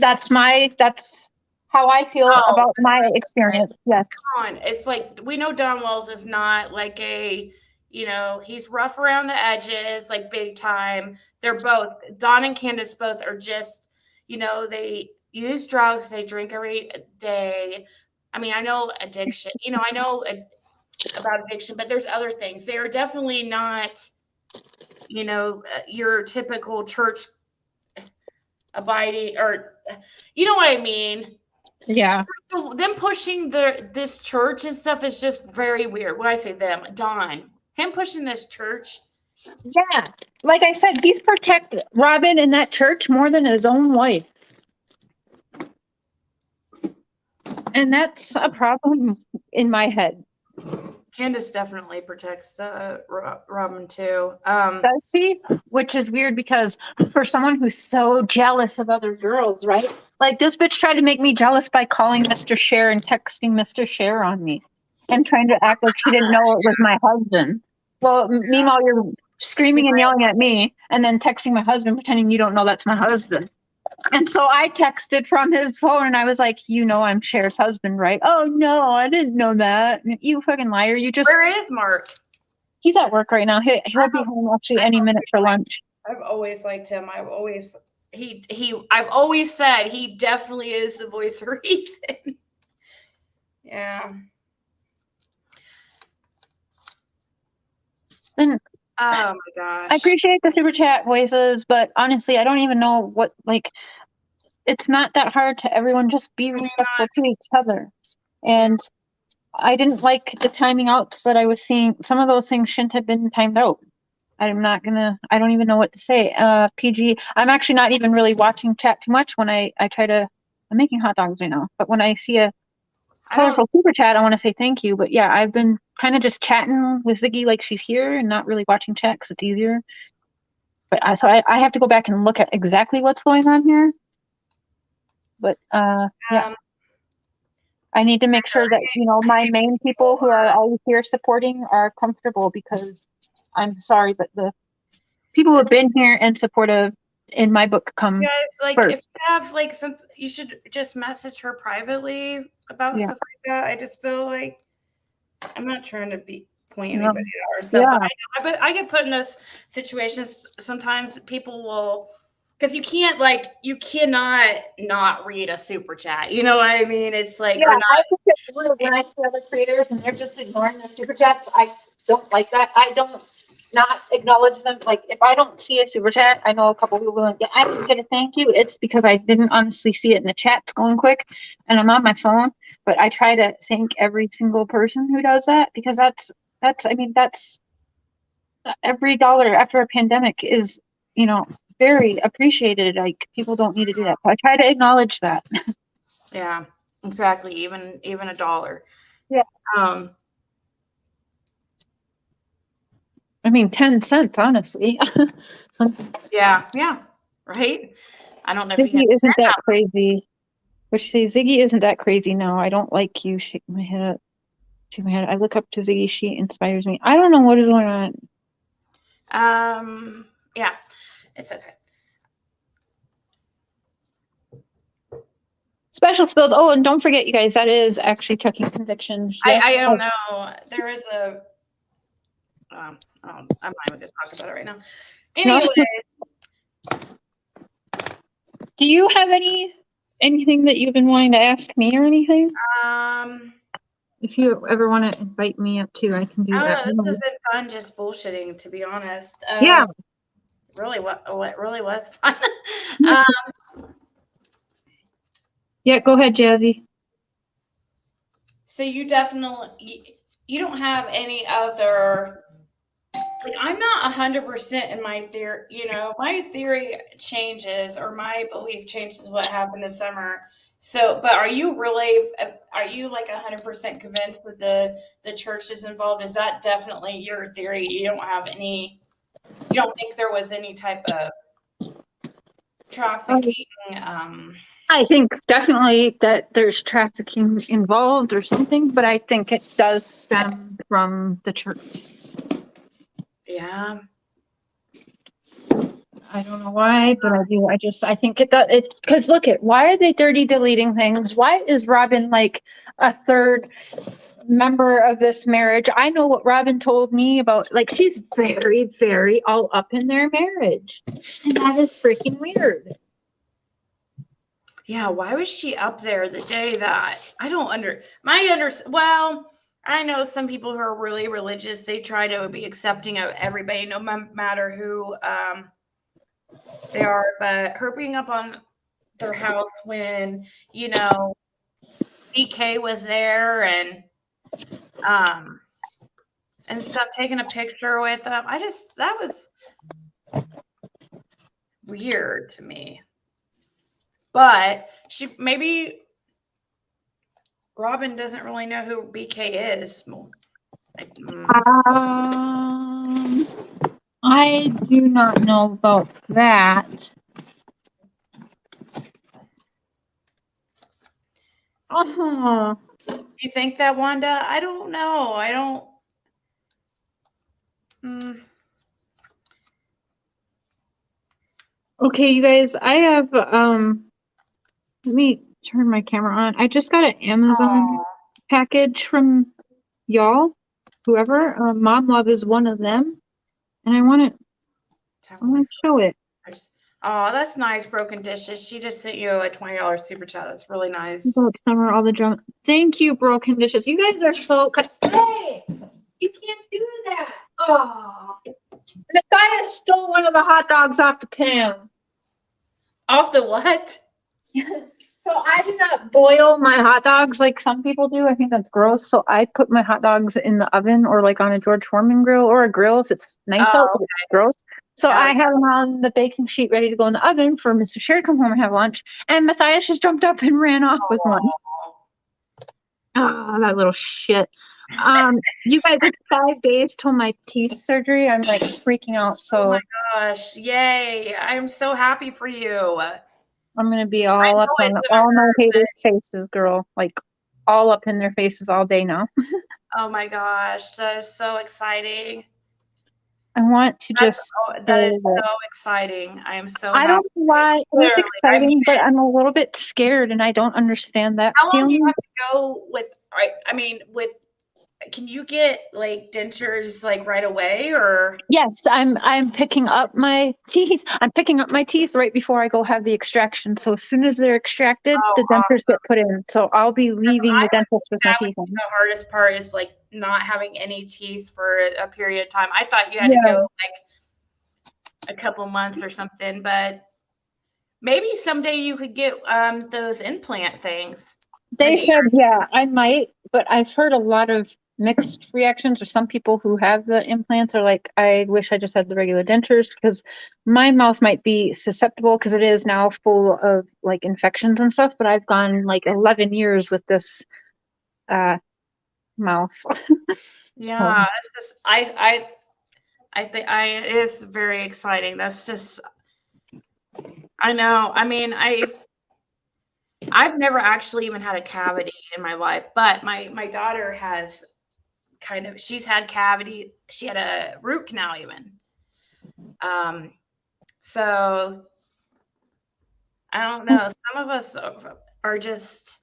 how I feel about my experience. Yes. Come on. It's like, we know Don Wells is not like he's rough around the edges, like big time. They're both, Don and Candace both are just, they use drugs, they drink every day. I mean, I know addiction, I know about addiction, but there's other things. They are definitely not, your typical church abiding, or, you know what I mean? Yeah. So them pushing this church and stuff is just very weird. When I say them, Don, him pushing this church. Yeah. Like I said, he's protected Robin in that church more than his own wife. And that's a problem in my head. Candace definitely protects Robin too. Does she? Which is weird because for someone who's so jealous of other girls, right? Like this bitch tried to make me jealous by calling Mr. Cher and texting Mr. Cher on me and trying to act like she didn't know it was my husband. Well, meanwhile, you're screaming and yelling at me and then texting my husband pretending you don't know that's my husband. And so I texted from his phone and I was like, I'm Cher's husband, right? Oh, no, I didn't know that. You fucking liar. Where is Mark? He's at work right now. He'll be home actually any minute for lunch. I've always liked him. I've always said he definitely is the voice of reason. Yeah. And oh my gosh. I appreciate the super chat voices, but honestly, I don't even know what, it's not that hard to everyone just be respectful to each other. And I didn't like the timing outs that I was seeing. Some of those things shouldn't have been timed out. I don't even know what to say. PG, I'm actually not even really watching chat too much when I'm making hot dogs right now. But when I see a colorful super chat, I want to say thank you. But yeah, I've been kind of just chatting with Ziggy like she's here and not really watching chat because it's easier. But so I have to go back and look at exactly what's going on here. But yeah. I need to make sure that, my main people who are always here supporting are comfortable because I'm sorry, but the people who have been here and supportive in my book come first. If you have you should just message her privately about stuff like that. I just feel like I'm not trying to point anybody out or stuff. Yeah. But I get put in those situations sometimes. People will, because you cannot not read a super chat. You know what I mean? It's like, I think it's rude when I see other creators and they're just ignoring their super chats. I don't like that. I don't not acknowledge them. Like if I don't see a super chat, I know a couple people will I didn't get a thank you. It's because I didn't honestly see it in the chats going quick and I'm on my phone. But I try to thank every single person who does that because that's every dollar after a pandemic is, very appreciated. Like people don't need to do that. So I try to acknowledge that. Yeah, exactly. Even $1. Yeah. 10 cents, honestly. Yeah, right. I don't know Ziggy if you isn't that crazy. What you say, Ziggy isn't that crazy. No, I don't like you. Shake my head up. Shake my head. I look up to Ziggy. She inspires me. I don't know what is going on. Yeah, it's okay. Special spills. Oh, and don't forget, you guys, that is actually checking convictions. Yes. I don't know. There is a. I'm not even gonna talk about it right now. Anyway, Do you have anything that you've been wanting to ask me or anything? If you ever want to invite me up too, I can do I don't that. know. This has been fun, just bullshitting, to be honest. Yeah. Really, what really was fun. Yeah, go ahead, Jazzy. So you definitely you don't have any other. Like, I'm not 100% in my theory. My theory changes, or my belief changes what happened this summer. So, but are you like 100% convinced that the church is involved? Is that definitely your theory? You don't think there was any type of trafficking? I think definitely that there's trafficking involved or something, but I think it does stem from the church. Yeah. I don't know why, but I do. I think it does. Because look why are they dirty deleting things? Why is Robin like a third member of this marriage? I know what Robin told me about. Like, she's very, very all up in their marriage, and that is freaking weird. Yeah, why was she up there the day that I don't well, I know some people who are really religious, they try to be accepting of everybody, no matter who they are, but her being up on their house when, BK was there and stuff, taking a picture with them. That was weird to me. But maybe Robin doesn't really know who BK is. I do not know about that. You think that, Wanda? I don't know. I don't. Okay, you guys, I have let me turn my camera on. I just got an Amazon package from y'all, whoever. Mom Love is one of them, and I want to show it. Oh, that's nice. Broken Dishes. She just sent you a $20 super chat. That's really nice. Summer, all the drama. Thank you, Broken Dishes. You guys are so. Hey, you can't do that. Oh, the guy stole one of the hot dogs off the pan. Off the what? So I do not boil my hot dogs like some people do. I think that's gross. So I put my hot dogs in the oven or like on a George Foreman grill or a grill if it's nice out, but it's gross. So I have them on the baking sheet ready to go in the oven for Mr. Cher to come home and have lunch. And Matthias just jumped up and ran off with one. Oh, that little shit. You guys, it's 5 days till my teeth surgery. I'm like freaking out. So oh my gosh, yay! I'm so happy for you. I'm gonna be all up on all my haters' faces, girl. Like all up in their faces all day now. Oh my gosh, that is so exciting. I want to that is so exciting. I am so happy. I don't know why it's exciting, but I'm a little bit scared and I don't understand that. How long do you have to go with, can you get like dentures like right away or? Yes, I'm picking up my teeth. I'm picking up my teeth right before I go have the extraction. So as soon as they're extracted, the dentures get put in. So I'll be leaving the dentist with my teeth in. The hardest part is like not having any teeth for a period of time. I thought you had to go like a couple months or something, but maybe someday you could get those implant things. They said, yeah, I might, but I've heard a lot of mixed reactions, or some people who have the implants are like, I wish I just had the regular dentures because my mouth might be susceptible because it is now full of like infections and stuff, but I've gone like 11 years with this mouth. Yeah, it's just, I think it is very exciting. That's just, I know. I mean, I've never actually even had a cavity in my life, but my daughter has she's had cavity. She had a root canal even. So I don't know. Some of us are just.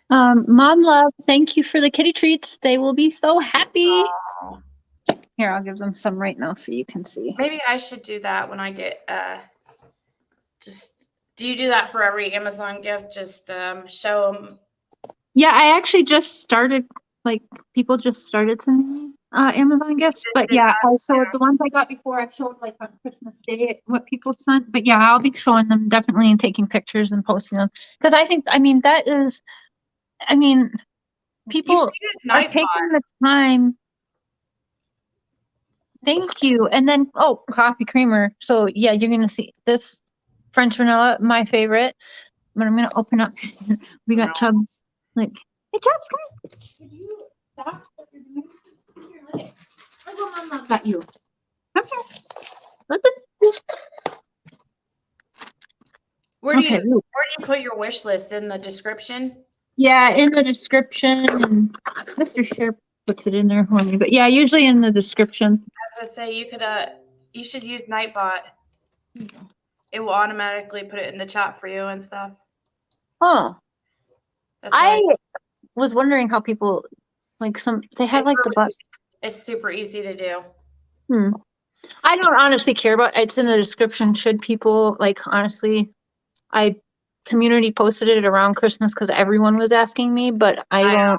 Mom love, thank you for the kitty treats. They will be so happy. Oh, Here, I'll give them some right now so you can see. maybe I should do that when I get just. Do you do that for every Amazon gift? Just show them. Yeah, I actually just started, like, people just started sending me Amazon gifts. But yeah, I showed the ones I got before. I showed like on Christmas Day what people sent. But yeah, I'll be showing them definitely and taking pictures and posting them. Because I think, that is, people are taking the time. Thank you. And then, coffee creamer. So yeah, you're going to see this French vanilla, my favorite. But I'm going to open up. We got Chubbs. Like, hey, Chubbs, come here. Could you stop what you're doing? Here, look at. Look what Mom got you. Come here. Look at. Where do you put your wish list? In the description? Yeah, in the description. And Mr. Cher puts it in there for me. But yeah, usually in the description. As I say, you should use Nightbot. It will automatically put it in the chat for you and stuff. Oh. I was wondering how people they have like the bus. It's super easy to do. I don't honestly care about it's in the description. Should people honestly, I community posted it around Christmas because everyone was asking me, but I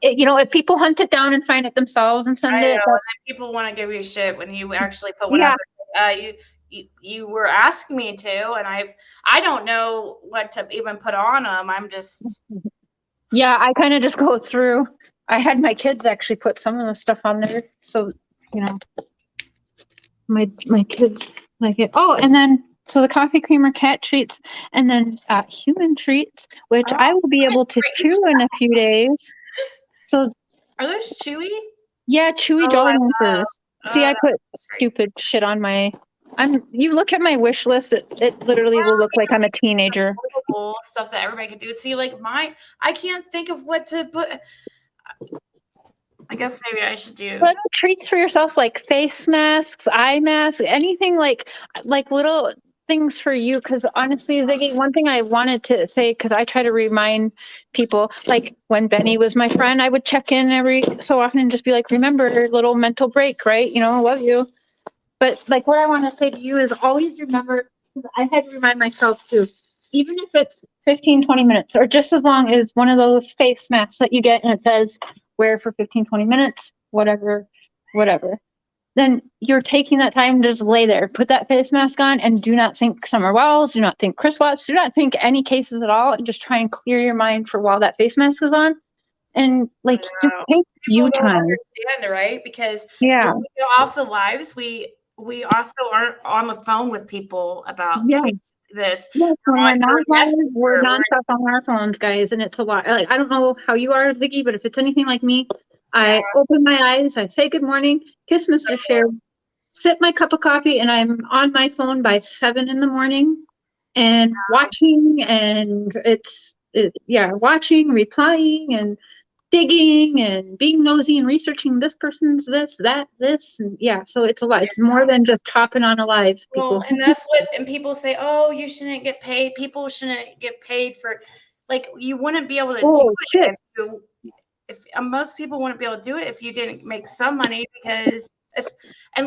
don't. If people hunt it down and find it themselves and send it. People want to give you shit when you actually put whatever you were asking me to, and I don't know what to even put on them. I'm just. Yeah, I kind of just go through. I had my kids actually put some of the stuff on there, so my kids like it. Oh, and then so the coffee creamer cat treats, and then human treats, which I will be able to chew in a few days. So are those chewy? Yeah, chewy Jolly Ranchers. See, I put stupid shit on my. You look at my wish list. It literally will look like I'm a teenager. Stuff that everybody could do. See, I can't think of what to put. I guess maybe I should do little treats for yourself, like face masks, eye masks, anything like little things for you. Because honestly, Ziggy, one thing I wanted to say, because I try to remind people, like when Benny was my friend, I would check in every so often and just be like, remember, little mental break, right? I love you. But what I want to say to you is always remember, I had to remind myself too, even if it's 15, 20 minutes or just as long as one of those face masks that you get and it says wear for 15, 20 minutes, whatever, then you're taking that time to just lay there, put that face mask on and do not think Summer Wells, do not think Chris Watts, do not think any cases at all, and just try and clear your mind for while that face mask is on. And just take you time. Understand, right? Because when we go off the lives, we also aren't on the phone with people about this. Yes, we're nonstop on our phones, guys, and it's a lot. I don't know how you are, Ziggy, but if it's anything like me, I open my eyes, I say good morning, kiss Mr. Cher, sip my cup of coffee, and I'm on my phone by 7 a.m. and watching, and watching, replying, and digging and being nosy and researching this person's this, and so it's a lot. It's more than just hopping on a live. Well, and that's and people say, oh, you shouldn't get paid. People shouldn't get paid for, you wouldn't be able to do it if most people wouldn't be able to do it if you didn't make some money, because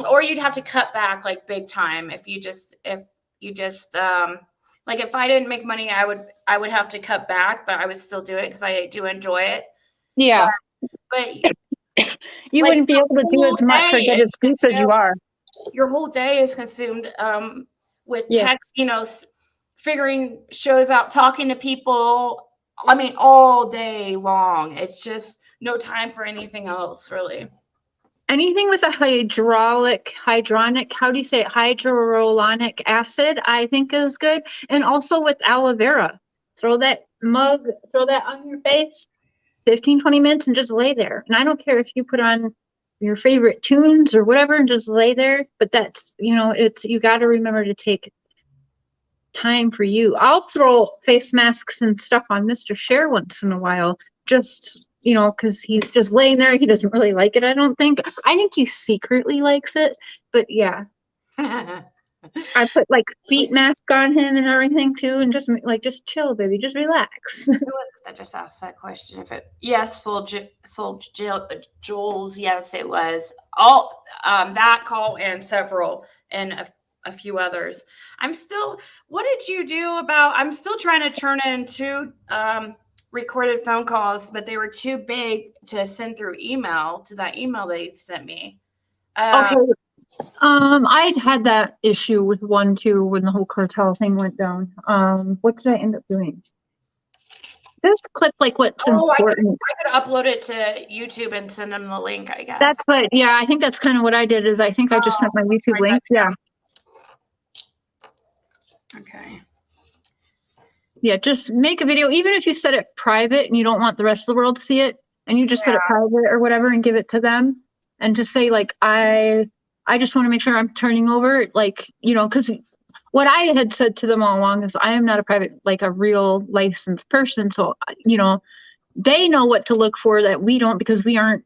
or you'd have to cut back big time if you just if I didn't make money, I would have to cut back, but I would still do it because I do enjoy it. Yeah, but you wouldn't be able to do as much or get as deep as you are. Your whole day is consumed with text, figuring shows out, talking to people. I mean, all day long. It's just no time for anything else, really. Anything with a hydronic, how do you say it? Hydrolonic acid, I think is good. And also with aloe vera. Throw that on your face, 15, 20 minutes, and just lay there. And I don't care if you put on your favorite tunes or whatever and just lay there. But that's, you got to remember to take time for you. I'll throw face masks and stuff on Mr. Cher once in a while, just because he's just laying there. He doesn't really like it, I don't think. I think he secretly likes it, but yeah. I put like feet mask on him and everything too, and just chill, baby, just relax. Who was it that just asked that question? Yes, Jules, yes, it was all that call and several and a few others. What did you do about? I'm still trying to turn in 2 recorded phone calls, but they were too big to send through email to that email they sent me. Okay. I'd had that issue with one too when the whole cartel thing went down. What did I end up doing? Just click like what's important. I could upload it to YouTube and send them the link, I guess. That's what, yeah, I think that's kind of what I did is I think I just sent my YouTube link. Yeah. Okay. Yeah, just make a video, even if you set it private and you don't want the rest of the world to see it, and you just set it private or whatever and give it to them and just say like, I just want to make sure I'm turning over, like, because what I had said to them all along is I am not a private, like a real licensed person. So, they know what to look for that we don't because we aren't,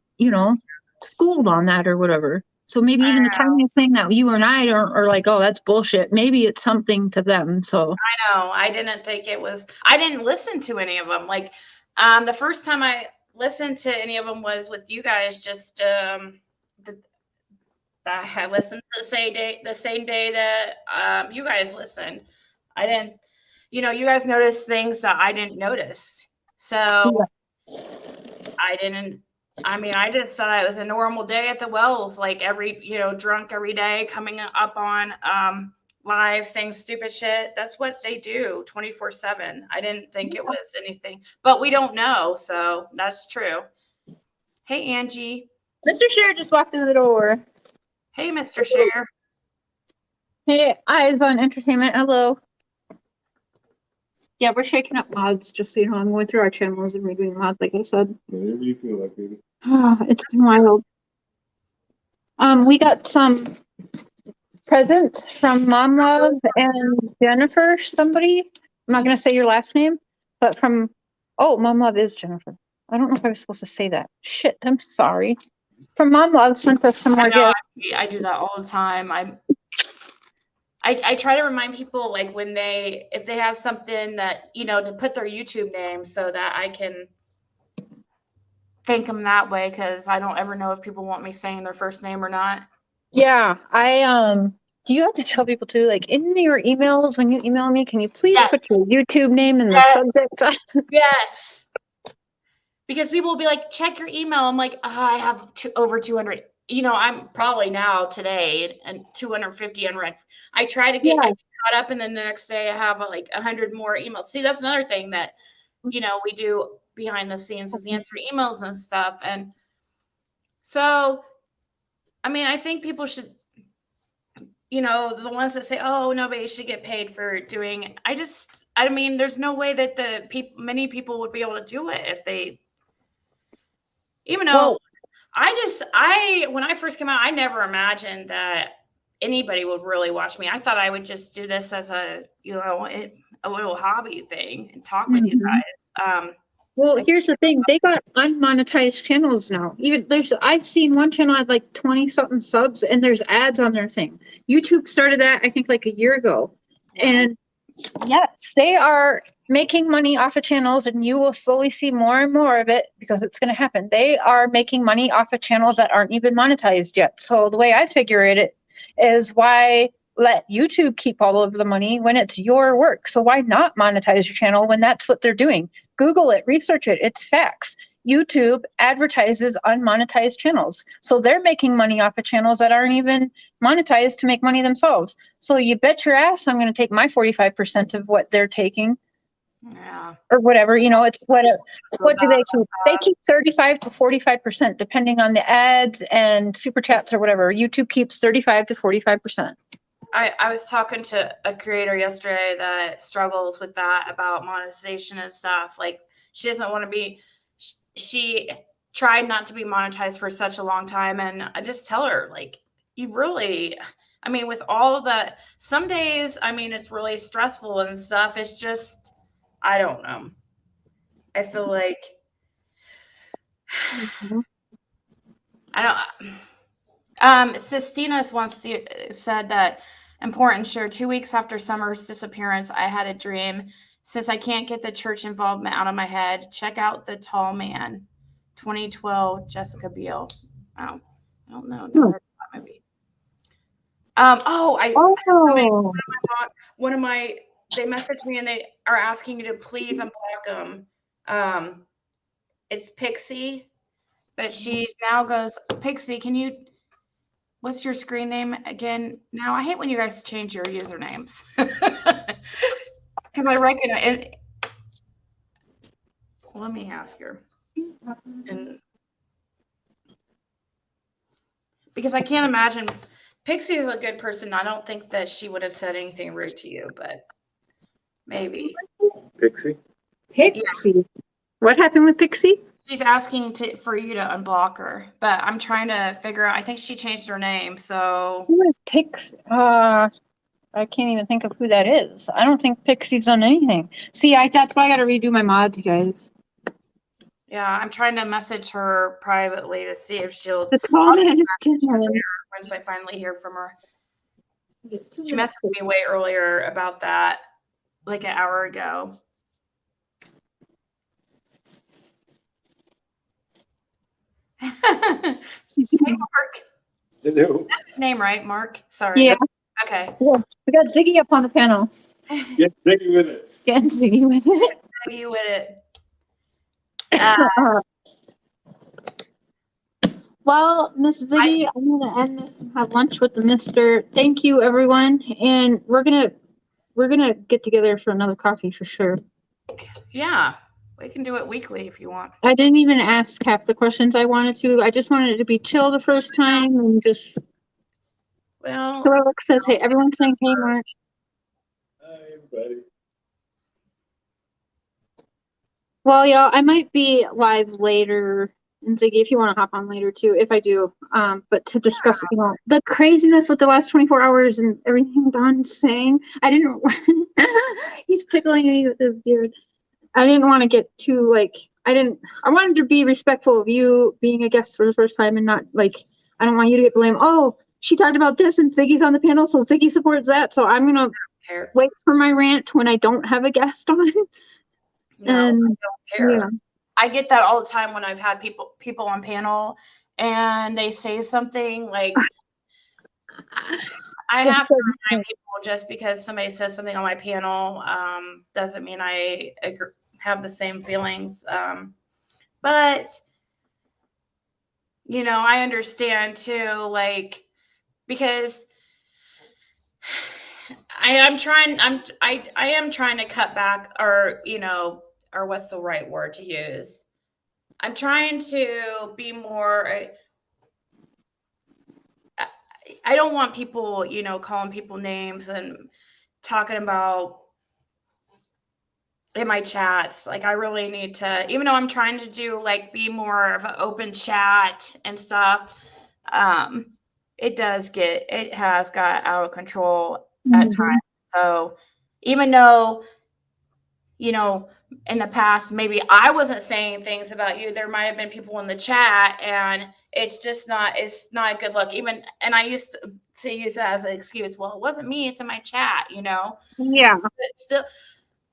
schooled on that or whatever. So maybe even the tiniest thing that you and I are like, oh, that's bullshit. Maybe it's something to them. So I know. I didn't think it was. I didn't listen to any of them. Like, the first time I listened to any of them was with you guys. Just I listened to the same day that you guys listened. I didn't. You guys noticed things that I didn't notice. So I didn't. I mean, I just thought it was a normal day at the Wells, like drunk every day, coming up on live, saying stupid shit. That's what they do 24/7. I didn't think it was anything, but we don't know. So that's true. Hey, Angie. Mr. Cher just walked in the door. Hey, Mr. Cher. Hey, Eyes on Entertainment. Hello. Yeah, we're shaking up mods, just so you know. I'm going through our channels and redoing mods, like I said. Whatever you feel like, baby. It's been wild. We got some presents from Mom Love and Jennifer, somebody. I'm not going to say your last name, but Mom Love is Jennifer. I don't know if I was supposed to say that. Shit, I'm sorry. From Mom Love sent us some more gifts. I do that all the time. I try to remind people, like, if they have something that, to put their YouTube name so that I can thank them that way, because I don't ever know if people want me saying their first name or not. Yeah, do you have to tell people too, like in your emails, when you email me, can you please put your YouTube name in the subject? Yes. Because people will be like, check your email. I'm like, I have over 200. I'm probably now today and 250 unread. I try to get caught up, and then the next day I have like 100 more emails. See, that's another thing that, we do behind the scenes is answer emails and stuff. And so, I mean, I think people should, the ones that say, oh, nobody should get paid for doing, I mean, there's no way that many people would be able to do it if they, even though when I first came out, I never imagined that anybody would really watch me. I thought I would just do this as a little hobby thing and talk with you guys. Well, here's the thing. They got unmonetized channels now. I've seen one channel had like 20 something subs and there's ads on their thing. YouTube started that, I think, like a year ago. And yes, they are making money off of channels, and you will slowly see more and more of it because it's going to happen. They are making money off of channels that aren't even monetized yet. So the way I figure it is, why let YouTube keep all of the money when it's your work? So why not monetize your channel when that's what they're doing? Google it, research it. It's facts. YouTube advertises unmonetized channels. So they're making money off of channels that aren't even monetized to make money themselves. So you bet your ass I'm going to take my 45% of what they're taking. Yeah. Or whatever, it's whatever. What do they keep? They keep 35 to 45%, depending on the ads and super chats or whatever. YouTube keeps 35 to 45%. I was talking to a creator yesterday that struggles with that about monetization and stuff. Like, she doesn't want to be, she tried not to be monetized for such a long time. And I just tell her, like, you really, I mean, with all the, some days, I mean, it's really stressful and stuff. It's just, I don't know. I feel like, I don't, Sistinas said that Important share. 2 weeks after Summer's disappearance, I had a dream. Since I can't get the church involvement out of my head, check out The Tall Man, 2012, Jessica Biel. Oh, I don't know. Never heard of that movie. They messaged me and they are asking you to please unblock them. It's Pixie, but she now goes, Pixie, what's your screen name again? Now, I hate when you guys change your usernames. Because I recognize it. Let me ask her. Because I can't imagine. Pixie is a good person. I don't think that she would have said anything rude to you, but maybe. Pixie? Pixie. Yeah. What happened with Pixie? She's asking for you to unblock her, but I'm trying to figure out. I think she changed her name, so. Who is Pixie? I can't even think of who that is. I don't think Pixie's done anything. See, that's why I got to redo my mods, you guys. Yeah, I'm trying to message her privately to see if she'll. The comment is different. Once I finally hear from her. She messaged me way earlier about that, like an hour ago. Hey, Mark. Hello. That's his name, right, Mark? Sorry. Yeah. Okay. Yeah. We got Ziggy up on the panel. Get Ziggy with it. Get Ziggy with it. Ziggy with it. Well, Miss Ziggy, I'm going to end this and have lunch with the mister. Thank you, everyone. And we're gonna get together for another coffee for sure. Yeah. We can do it weekly if you want. I didn't even ask half the questions I wanted to. I just wanted it to be chill the first time and just. Well. Alex says, hey, everyone's saying, hey, Mark. Hi, buddy. Well, y'all, I might be live later. And Ziggy, if you want to hop on later too, if I do, but to discuss, the craziness with the last 24 hours and everything Don's saying, he's tickling me with his beard. I didn't want to get too, I wanted to be respectful of you being a guest for the first time and not, I don't want you to get blamed. Oh, she talked about this and Ziggy's on the panel, so Ziggy supports that. So I'm going to wait for my rant when I don't have a guest on. No, I don't care. Yeah. I get that all the time when I've had people on panel and they say something like, I have to remind people just because somebody says something on my panel doesn't mean I have the same feelings. But, I understand too, because I am trying to cut back or what's the right word to use? I'm trying to be more. I don't want people, calling people names and talking about in my chats. I really need to, even though I'm trying to do be more of an open chat and stuff. It has got out of control at times. So even though, in the past, maybe I wasn't saying things about you, there might have been people in the chat and it's not a good look. And I used to use that as an excuse. Well, it wasn't me, it's in my chat, Yeah. But still,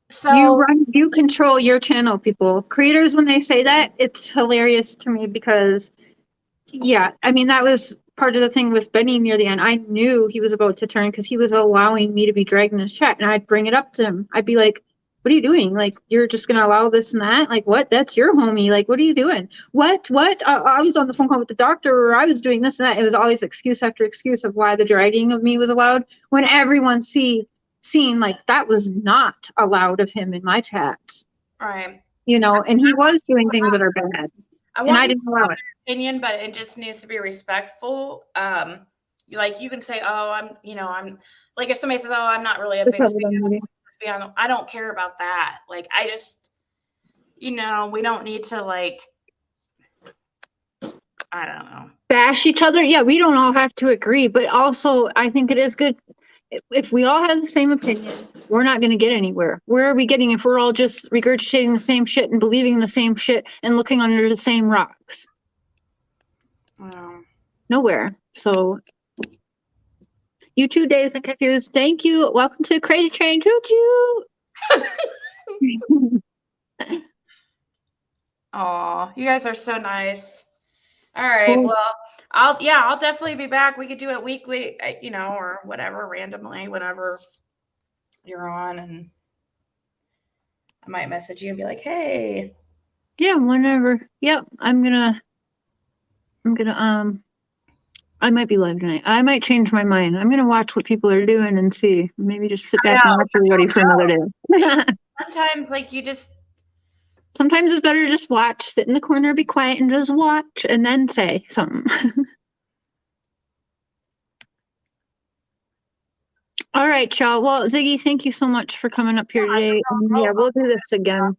so you control your channel, people. Creators, when they say that, it's hilarious to me because, that was part of the thing with Benny near the end. I knew he was about to turn because he was allowing me to be dragged in his chat, and I'd bring it up to him. I'd be like, what are you doing? You're just going to allow this and that? What? That's your homie. What are you doing? What? I was on the phone call with the doctor, or I was doing this and that. It was always excuse after excuse of why the dragging of me was allowed when everyone seen that was not allowed of him in my chats. Right. And he was doing things that are bad. I didn't allow it. Opinion, but it just needs to be respectful. You can say, oh, I'm if somebody says, oh, I'm not really a big fan, I don't care about that. I just, we don't need to I don't know, bash each other. Yeah, we don't all have to agree, but also I think it is good if we all have the same opinion. We're not going to get anywhere. Where are we getting if we're all just regurgitating the same shit and believing the same shit and looking under the same rocks? Nowhere. So You too, Days and Confused. Thank you. Welcome to the Crazy Train. Choo choo. Aw, you guys are so nice. All right. Cool. Well, I'll definitely be back. We could do it weekly, or whatever, randomly, whenever you're on, and I might message you and be like, "Hey." Yeah, whenever. Yep, I'm gonna I might be live tonight. I might change my mind. I'm gonna watch what people are doing and see. Maybe just sit back and watch everybody for another day. Sometimes, like, you just Sometimes it's better to just watch, sit in the corner, be quiet, and just watch, and then say something. All right, y'all. Well, Ziggy, thank you so much for coming up here today. And yeah, we'll do this again.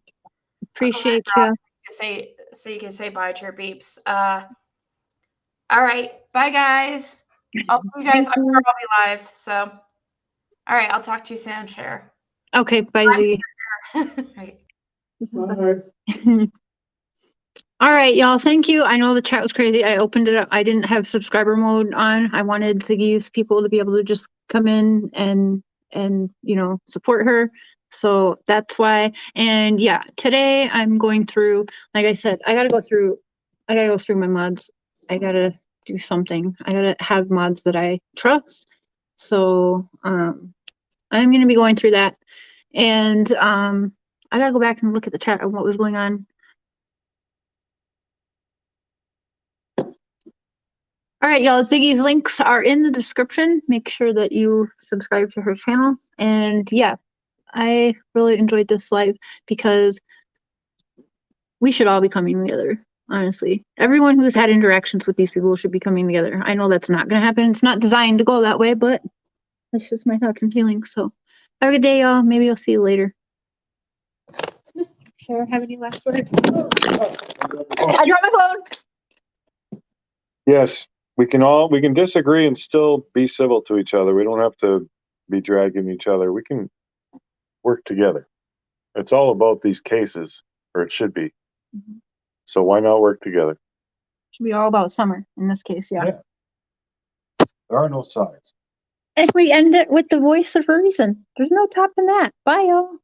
Appreciate you. so you can say bye to your beeps. All right, bye guys. I'll see you guys. I'm sure I'll be live. So, all right, I'll talk to you soon, Cher. Okay, bye, Ziggy. Right. Bye. All right, y'all. Thank you. I know the chat was crazy. I opened it up. I didn't have subscriber mode on. I wanted Ziggy's people to be able to just come in and support her. So that's why. And yeah, today I'm going through, like I said, I gotta go through my mods. I gotta do something. I gotta have mods that I trust. So I'm gonna be going through that. And I gotta go back and look at the chat of what was going on. All right, y'all, Ziggy's links are in the description. Make sure that you subscribe to her channel. And yeah, I really enjoyed this live because we should all be coming together, honestly. Everyone who's had interactions with these people should be coming together. I know that's not going to happen. It's not designed to go that way, but that's just my thoughts and feelings. So have a good day, y'all. Maybe I'll see you later. Miss Cher, have any last words? I dropped my phone. Yes, we can disagree and still be civil to each other. We don't have to be dragging each other. We can work together. It's all about these cases, or it should be. Mm-hmm. So why not work together? Should be all about summer in this case, yeah. There are no sides. And we end it with the voice of reason. There's no topping that. Bye, y'all.